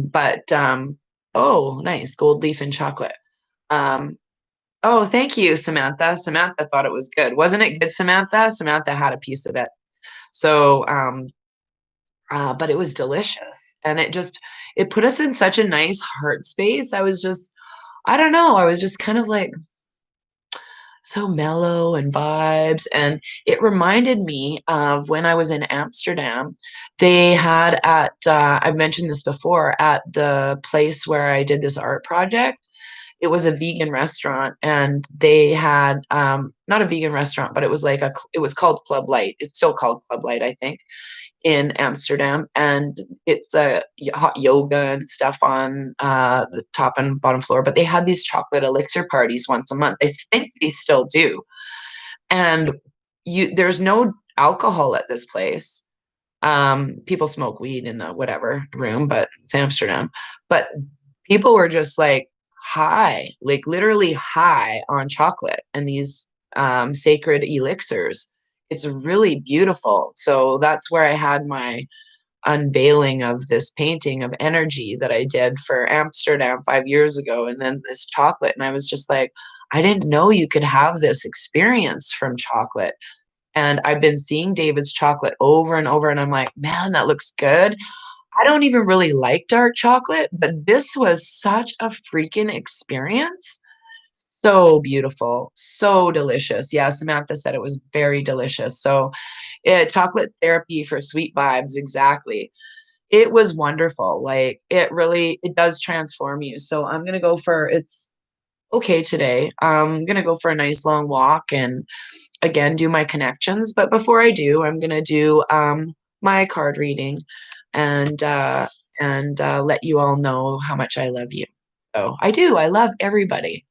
S1: nice, gold leaf and chocolate. Oh, thank you, Samantha. Samantha thought it was good. Wasn't it good, Samantha? Samantha had a piece of it. So, but it was delicious. And it put us in such a nice heart space. I don't know, I was just kind of like so mellow and vibes. And it reminded me of when I was in Amsterdam. They had I've mentioned this before, at the place where I did this art project. It was a vegan restaurant, and they had not a vegan restaurant, but it was it was called Club Light. It's still called Club Light, I think, in Amsterdam. And it's a hot yoga and stuff on the top and bottom floor. But they had these chocolate elixir parties once a month. I think they still do. And there's no alcohol at this place. People smoke weed in the whatever room, but it's Amsterdam. But people were just like high, like literally high on chocolate and these sacred elixirs. It's really beautiful. So that's where I had my unveiling of this painting of energy that I did for Amsterdam 5 years ago. And then this chocolate. And I was just like, I didn't know you could have this experience from chocolate. And I've been seeing David's chocolate over and over. And I'm like, man, that looks good. I don't even really like dark chocolate, but this was such a freaking experience. So beautiful, so delicious. Yeah, Samantha said it was very delicious. So, chocolate therapy for sweet vibes, exactly. It was wonderful. Like it does transform you. So I'm gonna go for it's okay today. I'm gonna go for a nice long walk and again do my connections. But before I do, I'm gonna do my card reading and let you all know how much I love you. So I do. I love everybody.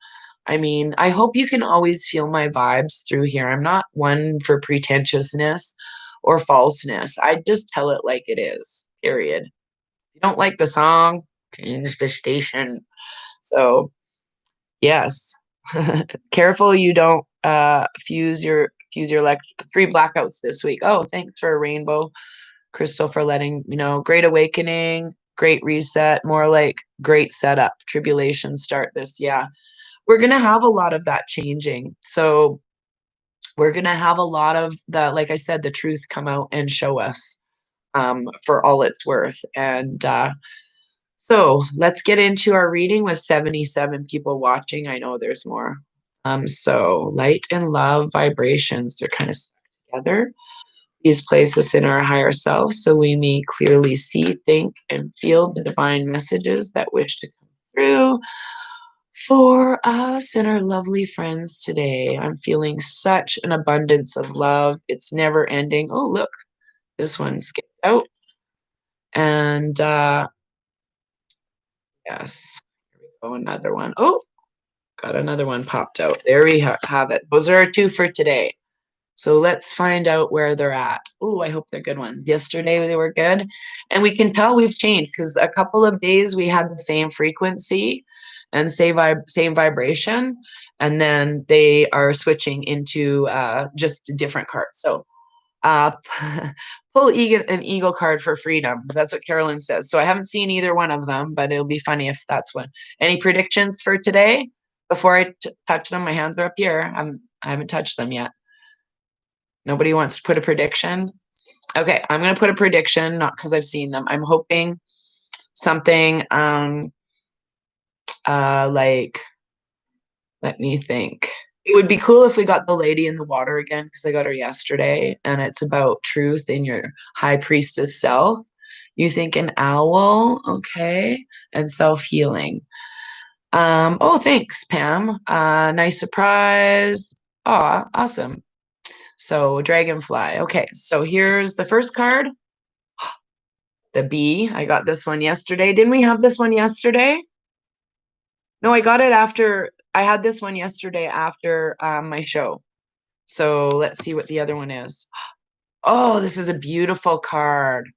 S1: I mean, I hope you can always feel my vibes through here. I'm not one for pretentiousness or falseness. I just tell it like it is, period. If you don't like the song, change the station. So, yes. Careful you don't fuse your 3 blackouts this week. Oh, thanks for a rainbow crystal for letting me know. Great awakening, great reset, more like great setup. Tribulation start this. Yeah, we're going to have a lot of that changing. So we're going to have a lot of the, like I said, the truth come out and show us for all it's worth. And so let's get into our reading with 77 people watching. I know there's more. So light and love vibrations, they're kind of stuck together. These place us in our higher self so we may clearly see, think, and feel the divine messages that wish to come through for us and our lovely friends today. I'm feeling such an abundance of love. It's never ending. Oh, look, this one skipped out. And yes, here we go. Another one. Oh, got another one popped out. There we have it. Those are our 2 for today. So let's find out where they're at. Oh, I hope they're good ones. Yesterday they were good. And we can tell we've changed because a couple of days we had the same frequency and same vibration. And then they are switching into just different cards. So uh, pull an eagle card for freedom. That's what Carolyn says. So I haven't seen either one of them, but it'll be funny if that's one. Any predictions for today? Before I touch them, my hands are up here. I haven't touched them yet. Nobody wants to put a prediction. Okay, I'm going to put a prediction, not because I've seen them. I'm hoping something like, let me think. It would be cool if we got the lady in the water again because I got her yesterday and it's about truth in your high priestess self. You think an owl, okay, and self-healing. Oh, thanks, Pam. Nice surprise. Oh, awesome. So dragonfly. Okay, so here's the first card. The bee. I got this one yesterday. Didn't we have this one yesterday? No, I got it after. I had this one yesterday after my show. So let's see what the other one is. Oh, this is a beautiful card.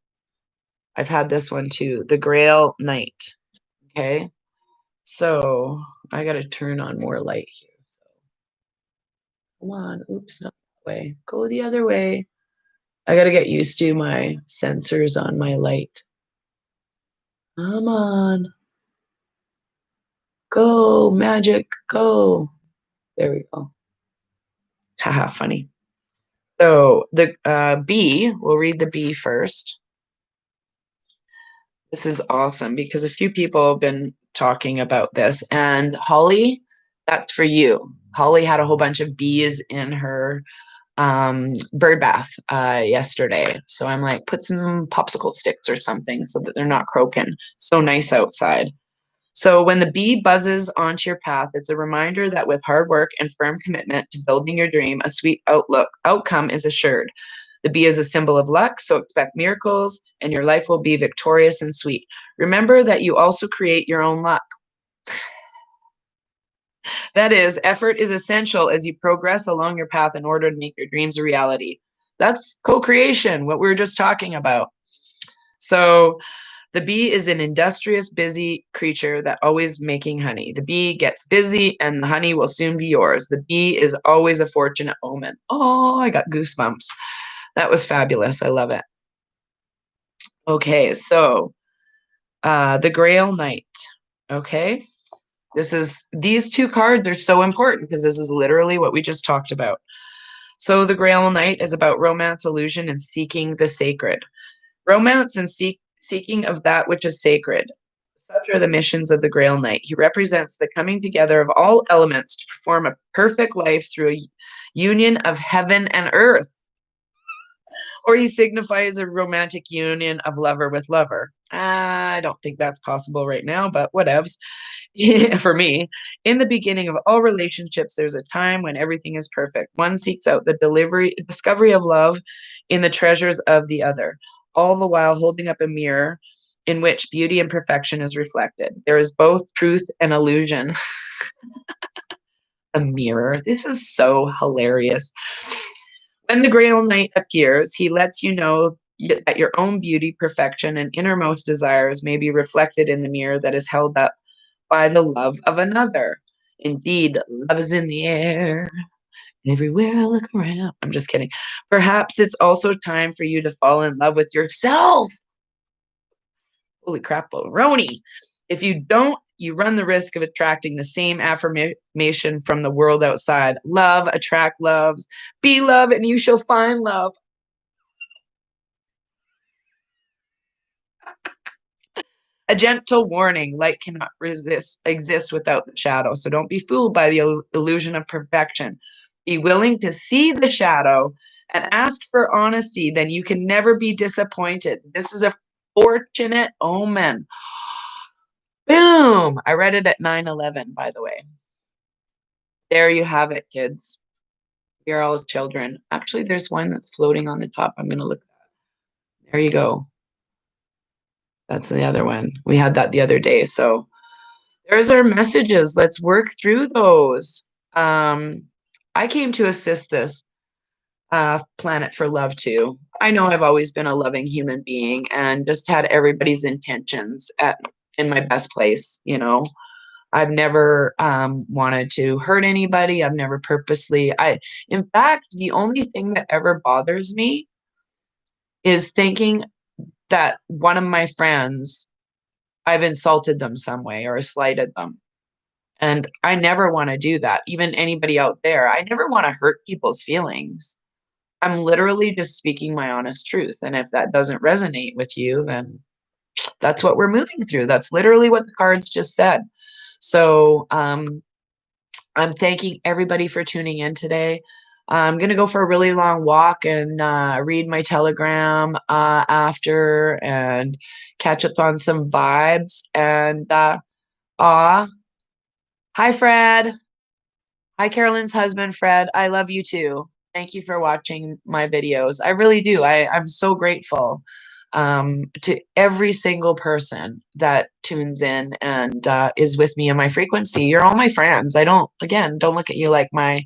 S1: I've had this one too. The Grail Knight. Okay. So I got to turn on more light here. So come on. Oops, not that way. Go the other way. I got to get used to my sensors on my light. Come on. Go, magic, go. There we go. Haha, funny. So the B, we'll read the B first. This is awesome because a few people have been talking about this. And Holly, that's for you. Holly had a whole bunch of bees in her bird bath yesterday. So I'm like, put some popsicle sticks or something so that they're not croaking. So nice outside. So when the bee buzzes onto your path, it's a reminder that with hard work and firm commitment to building your dream, a sweet outcome is assured. The bee is a symbol of luck, so expect miracles and your life will be victorious and sweet. Remember that you also create your own luck. That is, effort is essential as you progress along your path in order to make your dreams a reality. That's co-creation, what we were just talking about. So The bee is an industrious, busy creature that always making honey. The bee gets busy and the honey will soon be yours. The bee is always a fortunate omen. Oh, I got goosebumps. That was fabulous. I love it. Okay, so the Grail Knight. Okay. These two cards are so important because this is literally what we just talked about. So the Grail Knight is about romance, illusion, and seeking the sacred. Romance and seeking of that which is sacred. Such are the missions of the Grail Knight. He represents the coming together of all elements to perform a perfect life through a union of heaven and earth. Or he signifies a romantic union of lover with lover. I don't think that's possible right now, but whatevs. For me, in the beginning of all relationships, there's a time when everything is perfect. One seeks out the discovery of love in the treasures of the other, all the while holding up a mirror in which beauty and perfection is reflected. There is both truth and illusion. A mirror. This is so hilarious. When the Grail Knight appears, he lets you know that your own beauty, perfection, and innermost desires may be reflected in the mirror that is held up by the love of another. Indeed, love is in the air. Everywhere I look around. I'm just kidding. Perhaps it's also time for you to fall in love with yourself. Holy crap, Roni. If you don't, you run the risk of attracting the same affirmation from the world outside. Love, attract loves. Be love, and you shall find love. A gentle warning, light cannot exist without the shadow. So don't be fooled by the illusion of perfection. Be willing to see the shadow and ask for honesty, then you can never be disappointed. This is a fortunate omen. Boom! I read it at 9/11, by the way. There you have it, kids. We are all children. Actually, there's one that's floating on the top. I'm going to look. There you go. That's the other one. We had that the other day. So there's our messages. Let's work through those. I came to assist this planet for love too. I know I've always been a loving human being and just had everybody's intentions in my best place. You know, I've never wanted to hurt anybody. I've never purposely. In fact, the only thing that ever bothers me is thinking that one of my friends, I've insulted them some way or slighted them. And I never want to do that. Even anybody out there, I never want to hurt people's feelings. I'm literally just speaking my honest truth. And if that doesn't resonate with you, then that's what we're moving through. That's literally what the cards just said. So I'm thanking everybody for tuning in today. I'm going to go for a really long walk and read my telegram after and catch up on some vibes. And hi, Fred. Hi, Carolyn's husband, Fred. I love you too. Thank you for watching my videos. I really do. I'm so grateful to every single person that tunes in and is with me in my frequency. You're all my friends. Don't look at you like my,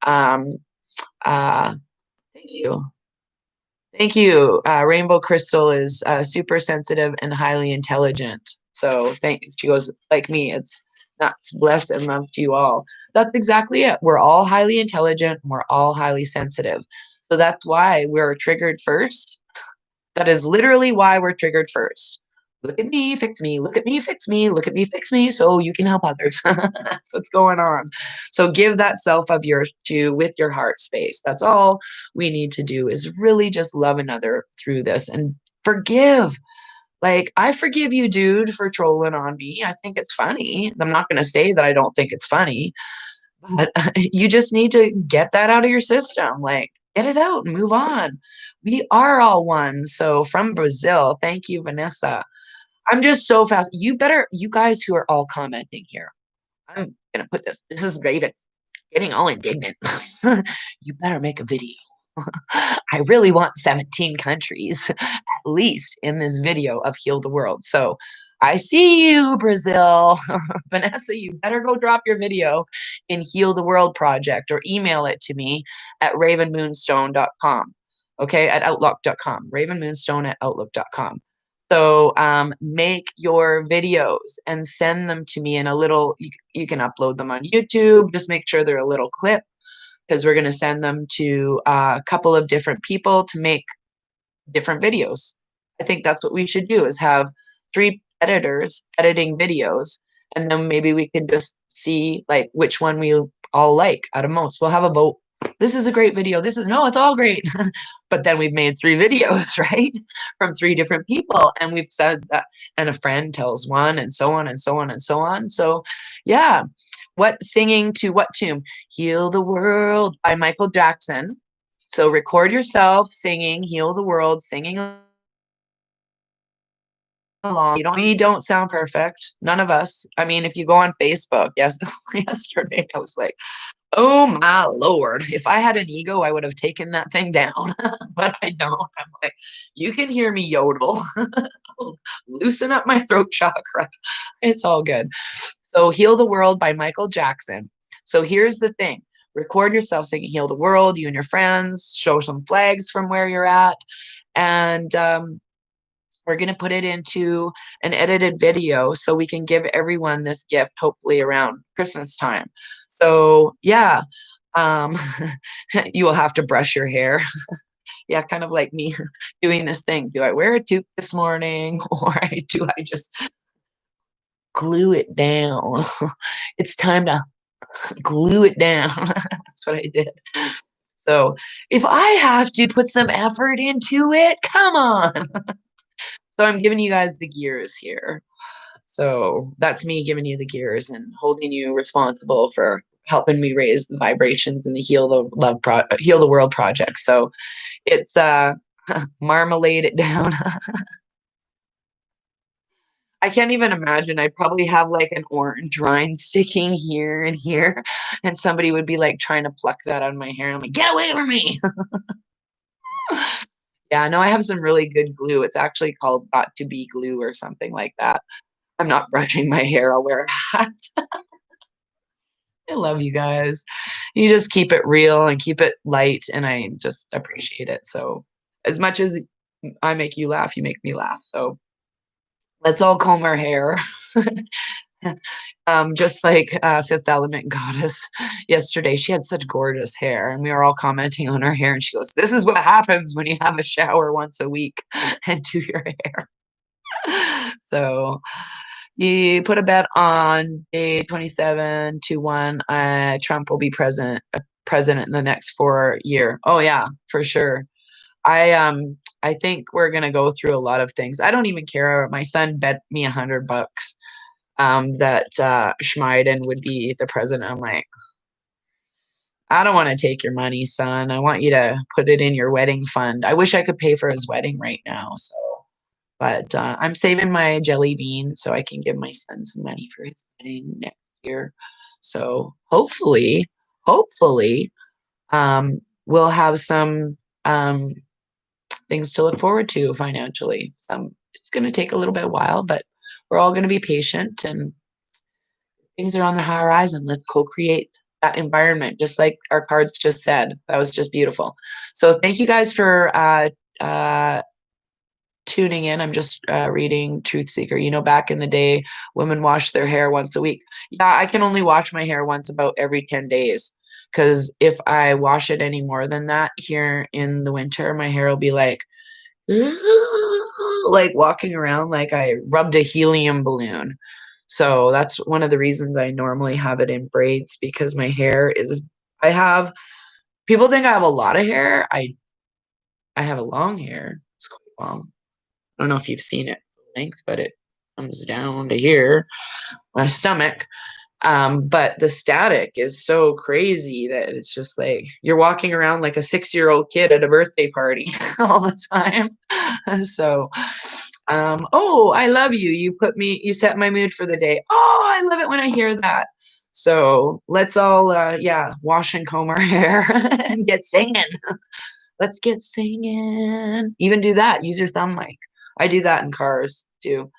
S1: um, thank you. Thank you. Rainbow Crystal is super sensitive and highly intelligent. So she goes, like me, it's bless and love to you all. That's exactly it. We're all highly intelligent. We're all highly sensitive. So that's why we're triggered first. That is literally why we're triggered first. Look at me, fix me. Look at me, fix me. Look at me, fix me. So you can help others. That's what's going on. So give that self of yours with your heart space. That's all we need to do is really just love another through this and forgive. Like, I forgive you, dude, for trolling on me. I think it's funny. I'm not going to say that I don't think it's funny, but you just need to get that out of your system. Like, get it out and move on. We are all one. So from Brazil, thank you, Vanessa. I'm just so fast. You guys who are all commenting here, I'm going to put this is Raven getting all indignant. You better make a video. I really want 17 countries, at least, in this video of Heal the World. So I see you, Brazil. Vanessa, you better go drop your video in Heal the World Project or email it to me at ravenmoonstone.com. Okay, at outlook.com. Ravenmoonstone at outlook.com. So make your videos and send them to me in a little, you can upload them on YouTube. Just make sure they're a little clip, because we're going to send them to a couple of different people to make different videos. I think that's what we should do, is have 3 editors editing videos, and then maybe we can just see like which one we all like out of most. We'll have a vote. This is a great video. This is, no, it's all great. But then we've made 3 videos, right? From 3 different people. And we've said that, and a friend tells one, and so on and so on and so on. So yeah. What singing to what tune? Heal the World by Michael Jackson. So record yourself singing Heal the World, singing along. We don't sound perfect. None of us. I mean, if you go on Facebook, yes, yesterday I was like, oh my Lord, if I had an ego, I would have taken that thing down, but I don't. I'm like, you can hear me yodel. Loosen up my throat chakra. It's all good. So Heal the World by Michael Jackson. So here's the thing. Record yourself singing Heal the World, you and your friends, show some flags from where you're at. And we're going to put it into an edited video so we can give everyone this gift, hopefully around Christmas time. So yeah, you will have to brush your hair. Yeah, kind of like me doing this thing. Do I wear a toque this morning, or do I just glue it down? It's time to glue it down. That's what I did. So if I have to put some effort into it, come on. So I'm giving you guys the gears here. So that's me giving you the gears and holding you responsible for helping me raise the vibrations in the Heal the World project. So it's marmalade it down. I can't even imagine. I'd probably have like an orange rind sticking here and here, and somebody would be like trying to pluck that out of my hair. I'm like, get away from me. Yeah, no, I have some really good glue. It's actually called Got to Be glue or something like that. I'm not brushing my hair. I'll wear a hat. I love you guys. You just keep it real and keep it light, and I just appreciate it. So as much as I make you laugh, you make me laugh. So let's all comb our hair. Just like Fifth Element Goddess yesterday, she had such gorgeous hair, and we were all commenting on her hair, and she goes, "This is what happens when you have a shower once a week and do your hair." So you put a bet on day 27 to 1. Trump will be president in the next 4 year. Oh yeah, for sure. I think we're gonna go through a lot of things. I don't even care. My son bet me $100 that Schmeiden would be the president. I'm like, I don't want to take your money, son. I want you to put it in your wedding fund. I wish I could pay for his wedding right now. So, but I'm saving my jelly bean so I can give my son some money for his wedding next year. So hopefully, we'll have some things to look forward to financially. It's going to take a little bit of while, but we're all going to be patient, and things are on the horizon. Let's co-create that environment, just like our cards just said. That was just beautiful. So thank you guys for tuning in. I'm just reading Truth Seeker. You know, back in the day, women washed their hair once a week. Yeah, I can only wash my hair once about every 10 days. Because if I wash it any more than that here in the winter, my hair will be like walking around like I rubbed a helium balloon. So that's one of the reasons I normally have it in braids, because my hair is, I have, people think I have a lot of hair. I have a long hair. It's quite long. I don't know if you've seen it length, but it comes down to here, my stomach. But the static is so crazy that it's just like you're walking around like a 6-year-old kid at a birthday party all the time. So, oh, I love you. You set my mood for the day. Oh, I love it when I hear that. So let's all, yeah, wash and comb our hair and get singing. Let's get singing. Even do that. Use your thumb mic. I do that in cars too.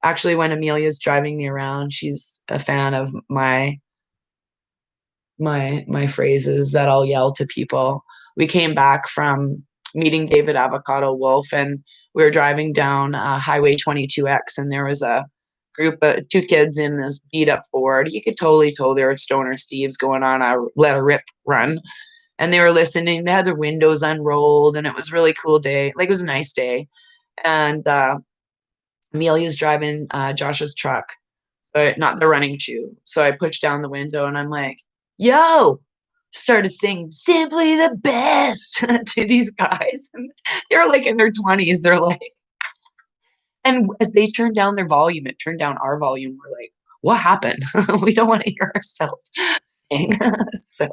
S1: Actually, when Amelia's driving me around, she's a fan of my phrases that I'll yell to people. We came back from meeting David Avocado Wolf, and we were driving down Highway 22X, and there was a group of two kids in this beat up Ford. You could totally tell they were Stoner Steves going on a let a rip run. And they were listening. They had their windows unrolled, and it was a really cool day. Like, it was a nice day. And Amelia's driving Josh's truck, but not the running shoe. So I pushed down the window and I'm like, yo, started singing Simply the Best to these guys. And they're like in their 20s. They're like, and as they turned down their volume, it turned down our volume. We're like, what happened? We don't want to hear ourselves sing. So,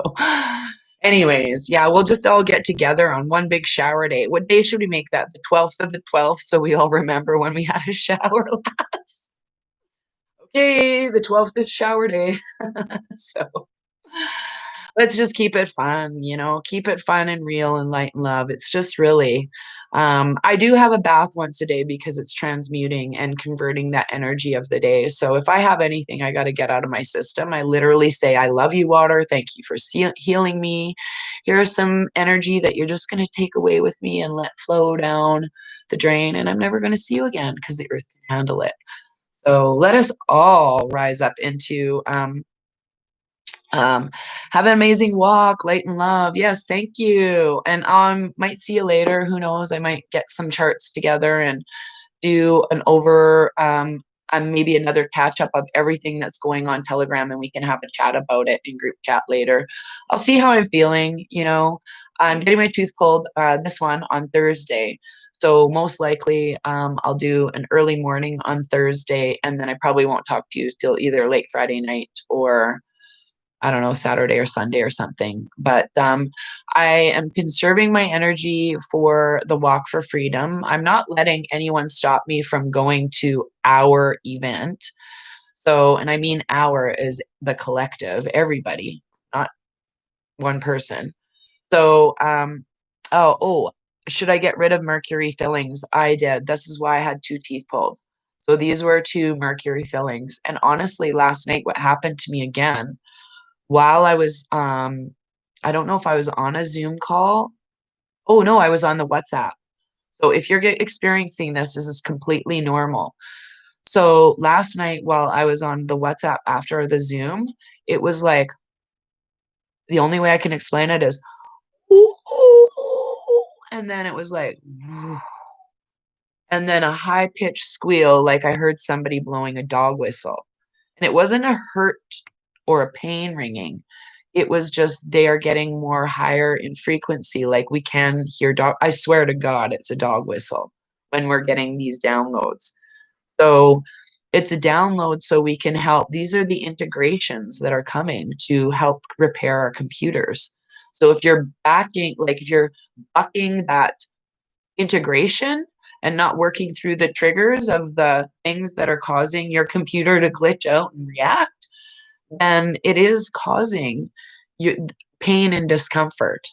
S1: anyways, yeah, we'll just all get together on one big shower day. What day should we make that? The 12th of the 12th, so we all remember when we had a shower last. Okay, the 12th is shower day. So let's just keep it fun, keep it fun and real and light and love. It's just really, I do have a bath once a day because it's transmuting and converting that energy of the day. So if I have anything I got to get out of my system, I literally say, I love you, water. Thank you for healing me. Here's some energy that you're just going to take away with me and let flow down the drain. And I'm never going to see you again because the earth can handle it. So let us all rise up into have an amazing walk, light and love. Yes, thank you. And might see you later. Who knows? I might get some charts together and do an maybe another catch up of everything that's going on Telegram, and we can have a chat about it in group chat later. I'll see how I'm feeling. I'm getting my tooth pulled, this one on Thursday. So most likely, I'll do an early morning on Thursday, and then I probably won't talk to you till either late Friday night or I don't know, Saturday or Sunday or something. But I am conserving my energy for the Walk for Freedom. I'm not letting anyone stop me from going to our event. So, and I mean our is the collective, everybody, not one person. So, should I get rid of mercury fillings? I did. This is why I had 2 teeth pulled. So these were 2 mercury fillings. And honestly, last night, what happened to me again, while I was, I don't know if I was on a Zoom call. Oh, no, I was on the WhatsApp. So if you're experiencing this is completely normal. So last night while I was on the WhatsApp after the Zoom, it was like, the only way I can explain it is, and then it was like, and then a high pitched squeal, like I heard somebody blowing a dog whistle. And it wasn't a hurt or a pain ringing. It was just they are getting more higher in frequency. Like we can hear dog. I swear to God, it's a dog whistle when we're getting these downloads. So it's a download so we can help. These are the integrations that are coming to help repair our computers. So if you're if you're bucking that integration and not working through the triggers of the things that are causing your computer to glitch out and react, then it is causing you pain and discomfort.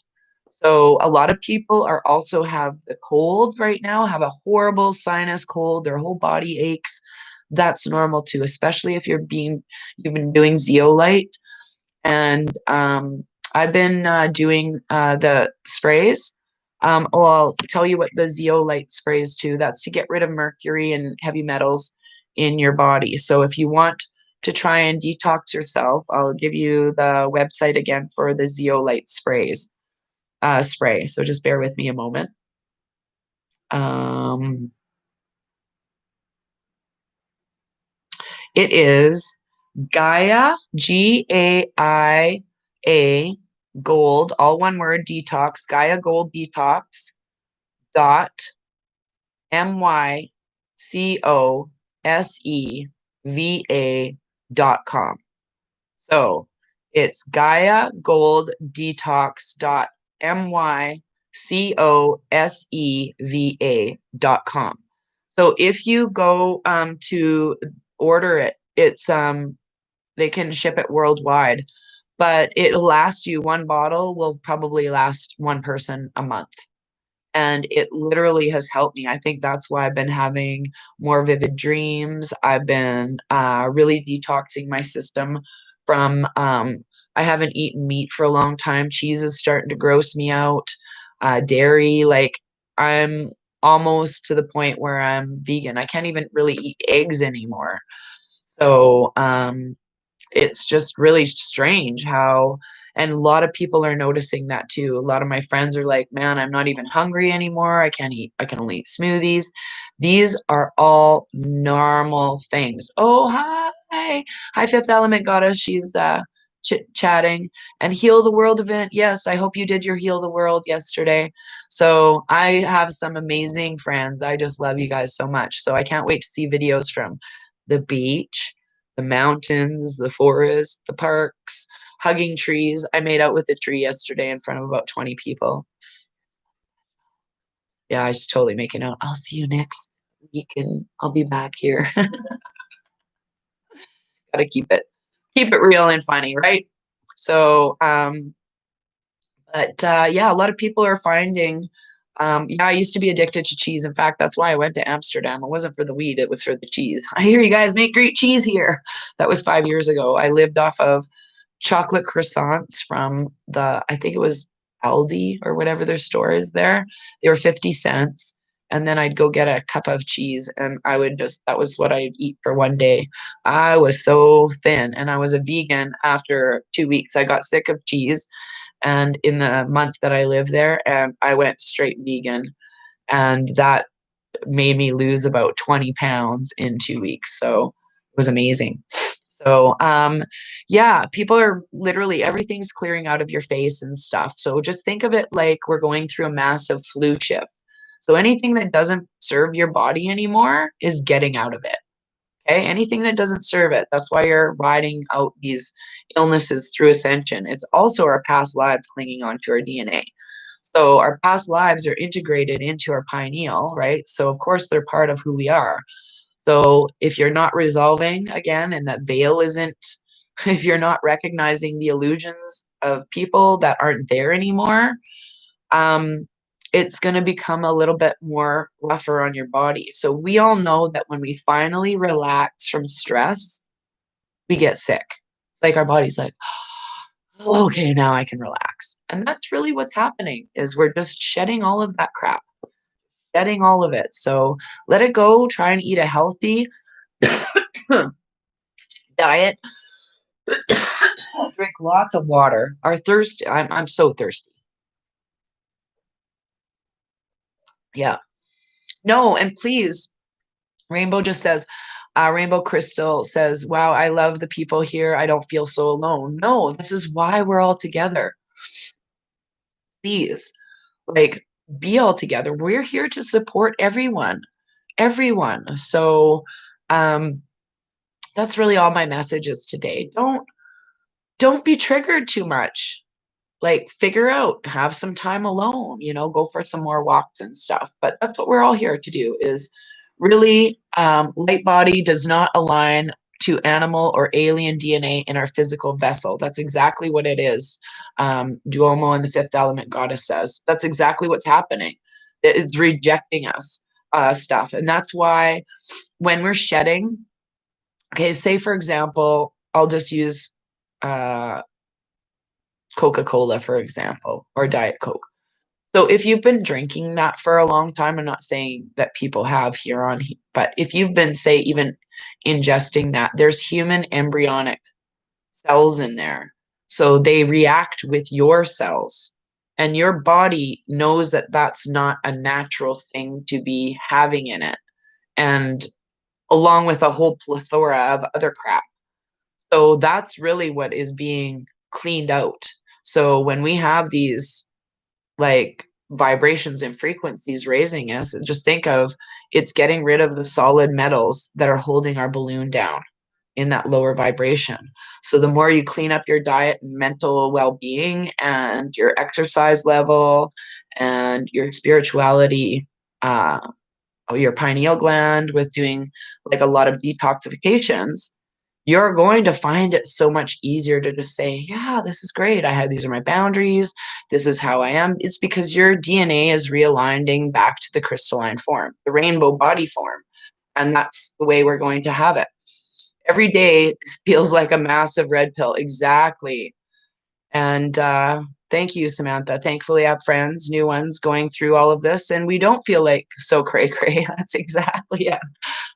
S1: So a lot of people are also have the cold right now, have a horrible sinus cold, their whole body aches. That's normal too, especially if you've been doing zeolite. And I've been doing the sprays. I'll tell you what the zeolite sprays too. That's to get rid of mercury and heavy metals in your body. So if you want to try and detox yourself, I'll give you the website again for the zeolite spray. So just bear with me a moment. It is Gaia, Gaia Gold, all one word, detox, Gaia Gold Detox dot mycoseva.com. So it's Gaia Gold Detox dot mycoseva.com. So if you go to order it, it's they can ship it worldwide, but it'll last you, one bottle will probably last one person a month. And it literally has helped me. I think that's why I've been having more vivid dreams. I've been really detoxing my system from, I haven't eaten meat for a long time. Cheese is starting to gross me out. Dairy, like I'm almost to the point where I'm vegan. I can't even really eat eggs anymore. So, it's just really strange how, and a lot of people are noticing that too. A lot of my friends are like, man, I'm not even hungry anymore. I can only eat smoothies. These are all normal things. Oh, hi. Hi, Fifth Element Goddess. She's chit-chatting. And Heal the World event. Yes, I hope you did your Heal the World yesterday. So I have some amazing friends. I just love you guys so much. So I can't wait to see videos from the beach, the mountains, the forest, the parks, hugging trees. I made out with a tree yesterday in front of about 20 people. Yeah, I was totally making out. I'll see you next week and I'll be back here. Gotta keep it real and funny, right? So but yeah, a lot of people are finding yeah, I used to be addicted to cheese. In fact, that's why I went to Amsterdam. It wasn't for the weed, it was for the cheese. I hear you guys make great cheese here. That was 5 years ago. I lived off of chocolate croissants from I think it was Aldi or whatever their store is there. They were 50 cents. And then I'd go get a cup of cheese and that was what I'd eat for one day. I was so thin and I was a vegan after 2 weeks. I got sick of cheese. And in the month that I lived there, and I went straight vegan. And that made me lose about 20 pounds in 2 weeks. So it was amazing. So, yeah, people are literally everything's clearing out of your face and stuff. So just think of it like we're going through a massive flu shift. So anything that doesn't serve your body anymore is getting out of it. Okay. Anything that doesn't serve it. That's why you're riding out these illnesses through ascension. It's also our past lives clinging onto our DNA. So our past lives are integrated into our pineal, right? So of course they're part of who we are. So if you're not resolving again, and that veil isn't, if you're not recognizing the illusions of people that aren't there anymore, um, it's going to become a little bit more rougher on your body. So we all know that when we finally relax from stress, we get sick. It's like our body's like, oh, okay, now I can relax. And that's really what's happening is we're just shedding all of that crap, shedding all of it. So let it go. Try and eat a healthy diet. Drink lots of water. Are thirsty. I'm so thirsty. Yeah. No, and please, Rainbow just says, Rainbow Crystal says, wow, I love the people here. I don't feel so alone. No, this is why we're all together. Please, like, be all together. We're here to support everyone, everyone. So, um, that's really all my message is today. Don't be triggered too much. Like, figure out, have some time alone, go for some more walks and stuff. But that's what we're all here to do is really, light body does not align to animal or alien DNA in our physical vessel. That's exactly what it is. Duomo and the Fifth Element Goddess says that's exactly what's happening. It's rejecting us, stuff. And that's why when we're shedding, okay, say for example, I'll just use uh, Coca-Cola, for example, or Diet Coke. So if you've been drinking that for a long time, I'm not saying that people have here on, but if you've been, say, even ingesting that, there's human embryonic cells in there. So they react with your cells. And your body knows that that's not a natural thing to be having in it. And along with a whole plethora of other crap. So that's really what is being cleaned out. So when we have these like vibrations and frequencies raising us, just think of it's getting rid of the solid metals that are holding our balloon down in that lower vibration. So the more you clean up your diet and mental well-being and your exercise level and your spirituality, uh, your pineal gland with doing like a lot of detoxifications, you're going to find it so much easier to just say, yeah, this is great. These are my boundaries. This is how I am. It's because your DNA is realigning back to the crystalline form, the rainbow body form. And that's the way we're going to have it. Every day feels like a massive red pill. Exactly. And Thank you, Samantha. Thankfully, I have friends, new ones, going through all of this, and we don't feel like so cray cray. That's exactly it.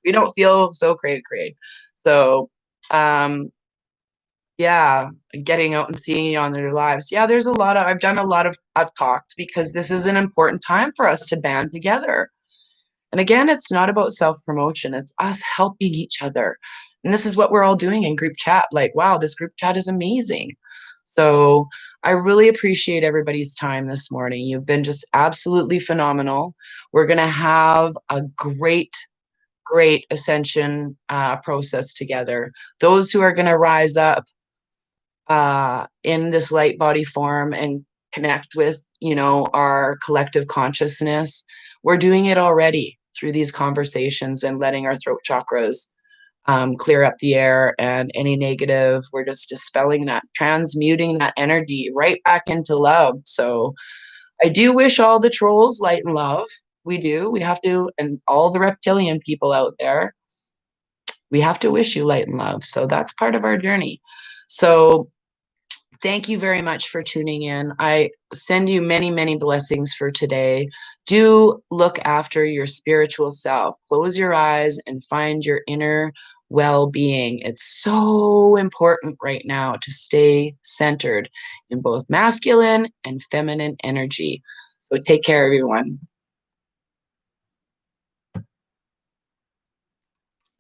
S1: We don't feel so cray cray. So, um, yeah, getting out and seeing you on their lives. Yeah, there's a lot of, I've talked because this is an important time for us to band together. And again, it's not about self promotion, it's us helping each other. And this is what we're all doing in group chat. Like, wow, this group chat is amazing. So I really appreciate everybody's time this morning. You've been just absolutely phenomenal. We're going to have a great ascension process together. Those who are going to rise up in this light body form and connect with, our collective consciousness, we're doing it already through these conversations and letting our throat chakras clear up the air and any negative. We're just dispelling that, transmuting that energy right back into love. So I do wish all the trolls light and love. We do. We have to, and all the reptilian people out there, we have to wish you light and love. So that's part of our journey. So thank you very much for tuning in. I send you many, many blessings for today. Do look after your spiritual self. Close your eyes and find your inner well-being. It's so important right now to stay centered in both masculine and feminine energy. So take care, everyone.